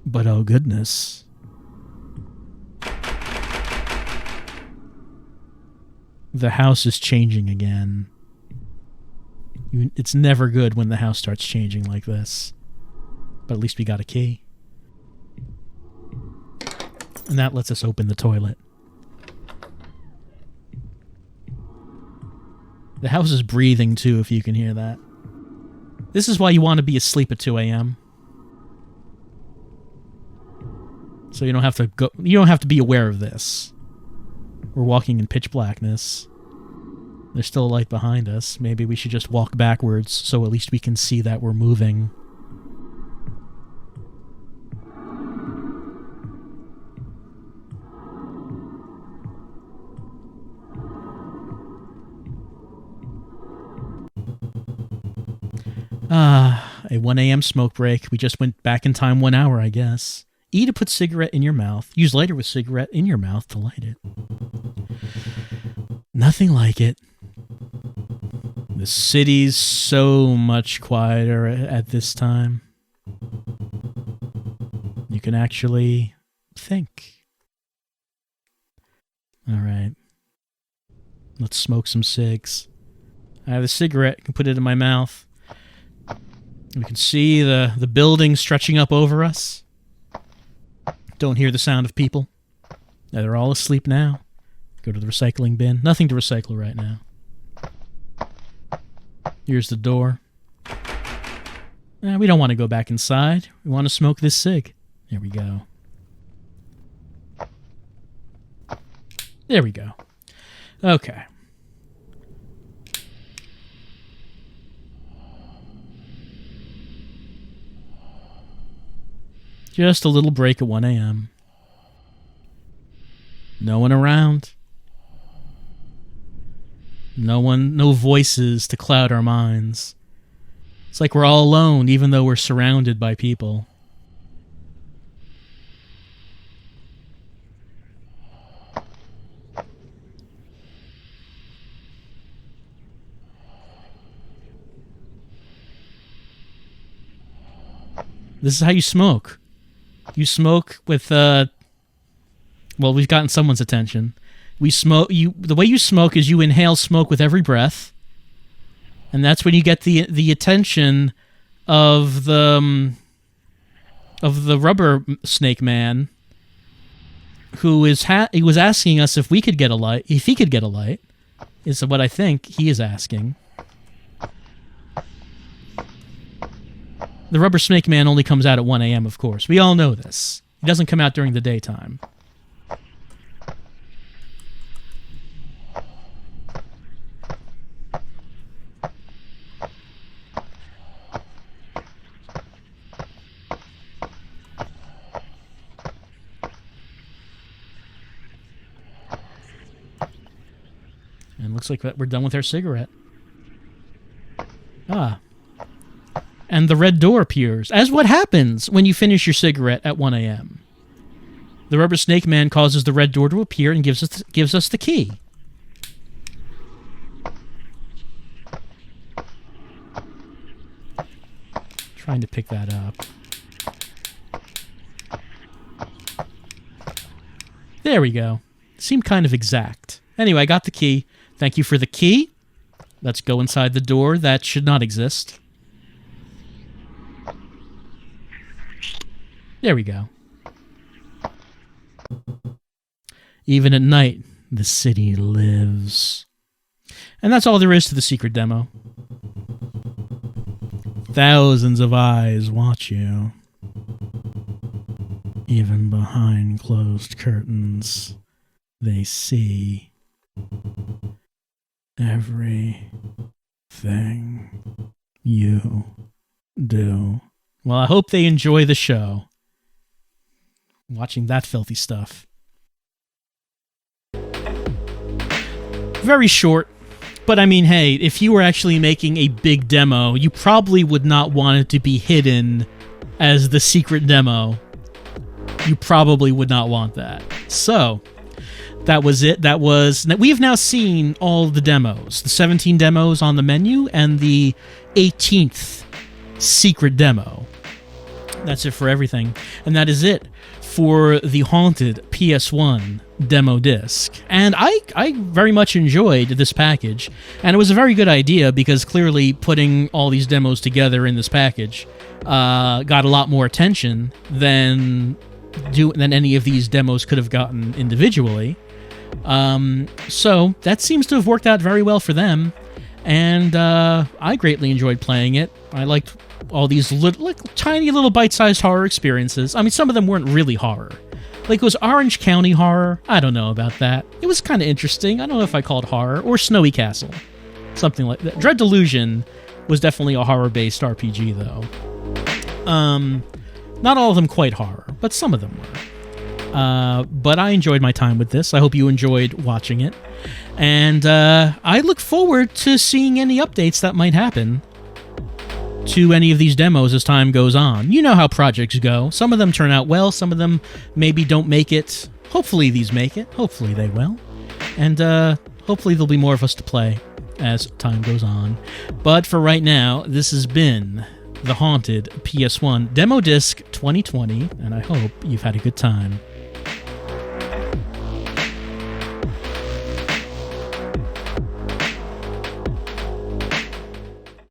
But oh goodness. The house is changing again. It's never good when the house starts changing like this. But at least we got a key. And that lets us open the toilet. The house is breathing too, if you can hear that. This is why you want to be asleep at 2 a.m. So you don't have to go. You don't have to be aware of this. We're walking in pitch blackness. There's still a light behind us. Maybe we should just walk backwards so at least we can see that we're moving. A 1 a.m. smoke break. We just went back in time 1 hour, I guess. E to put cigarette in your mouth. Use lighter with cigarette in your mouth to light it. Nothing like it. The city's so much quieter at this time. You can actually think. All right. Let's smoke some cigs. I have a cigarette. I can put it in my mouth. We can see the building stretching up over us. Don't hear the sound of people. They're all asleep now. Go to the recycling bin. Nothing to recycle right now. Here's the door. We don't want to go back inside. We want to smoke this cig. There we go. There we go. Okay. Just a little break at 1 a.m. No one around. No voices to cloud our minds. It's like we're all alone, even though we're surrounded by people. This is how you smoke. You smoke with, well, we've gotten someone's attention. The way you smoke is you inhale smoke with every breath, and that's when you get the attention of the rubber snake man, who is he was asking us if he could get a light, is what I think he is asking. The rubber snake man only comes out at 1 a.m., of course. We all know this. He doesn't come out during the daytime. And looks like we're done with our cigarette. And the red door appears, as what happens when you finish your cigarette at 1 a.m. The rubber snake man causes the red door to appear and gives us the key. Trying to pick that up. There we go. Seemed kind of exact. Anyway, I got the key. Thank you for the key. Let's go inside the door that should not exist. There we go. Even at night, the city lives. And that's all there is to the secret demo. Thousands of eyes watch you. Even behind closed curtains, they see everything you do. Well, I hope they enjoy the show. Watching that filthy stuff. Very short, but I mean, hey, if you were actually making a big demo, you probably would not want it to be hidden as the secret demo. You probably would not want that. So, that was it. We have now seen all the demos. The 17 demos on the menu and the 18th secret demo. That's it for everything. And that is it for the Haunted PS1 demo disc. And I very much enjoyed this package. And it was a very good idea because clearly putting all these demos together in this package got a lot more attention than any of these demos could have gotten individually. So that seems to have worked out very well for them. And I greatly enjoyed playing it. I liked all these tiny little bite-sized horror experiences. I mean, some of them weren't really horror. Like, it was Orange County horror. I don't know about that. It was kind of interesting. I don't know if I called horror. Or Snowy Castle. Something like that. Dread Delusion was definitely a horror-based RPG, though. Not all of them quite horror, but some of them were. But I enjoyed my time with this. I hope you enjoyed watching it. And I look forward to seeing any updates that might happen to any of these demos as time goes on. You know how projects go. Some of them turn out well, some of them maybe don't make it. Hopefully these make it. Hopefully they will. And hopefully there'll be more of us to play as time goes on. But for right now, this has been the Haunted PS1 Demo Disc 2020, and I hope you've had a good time.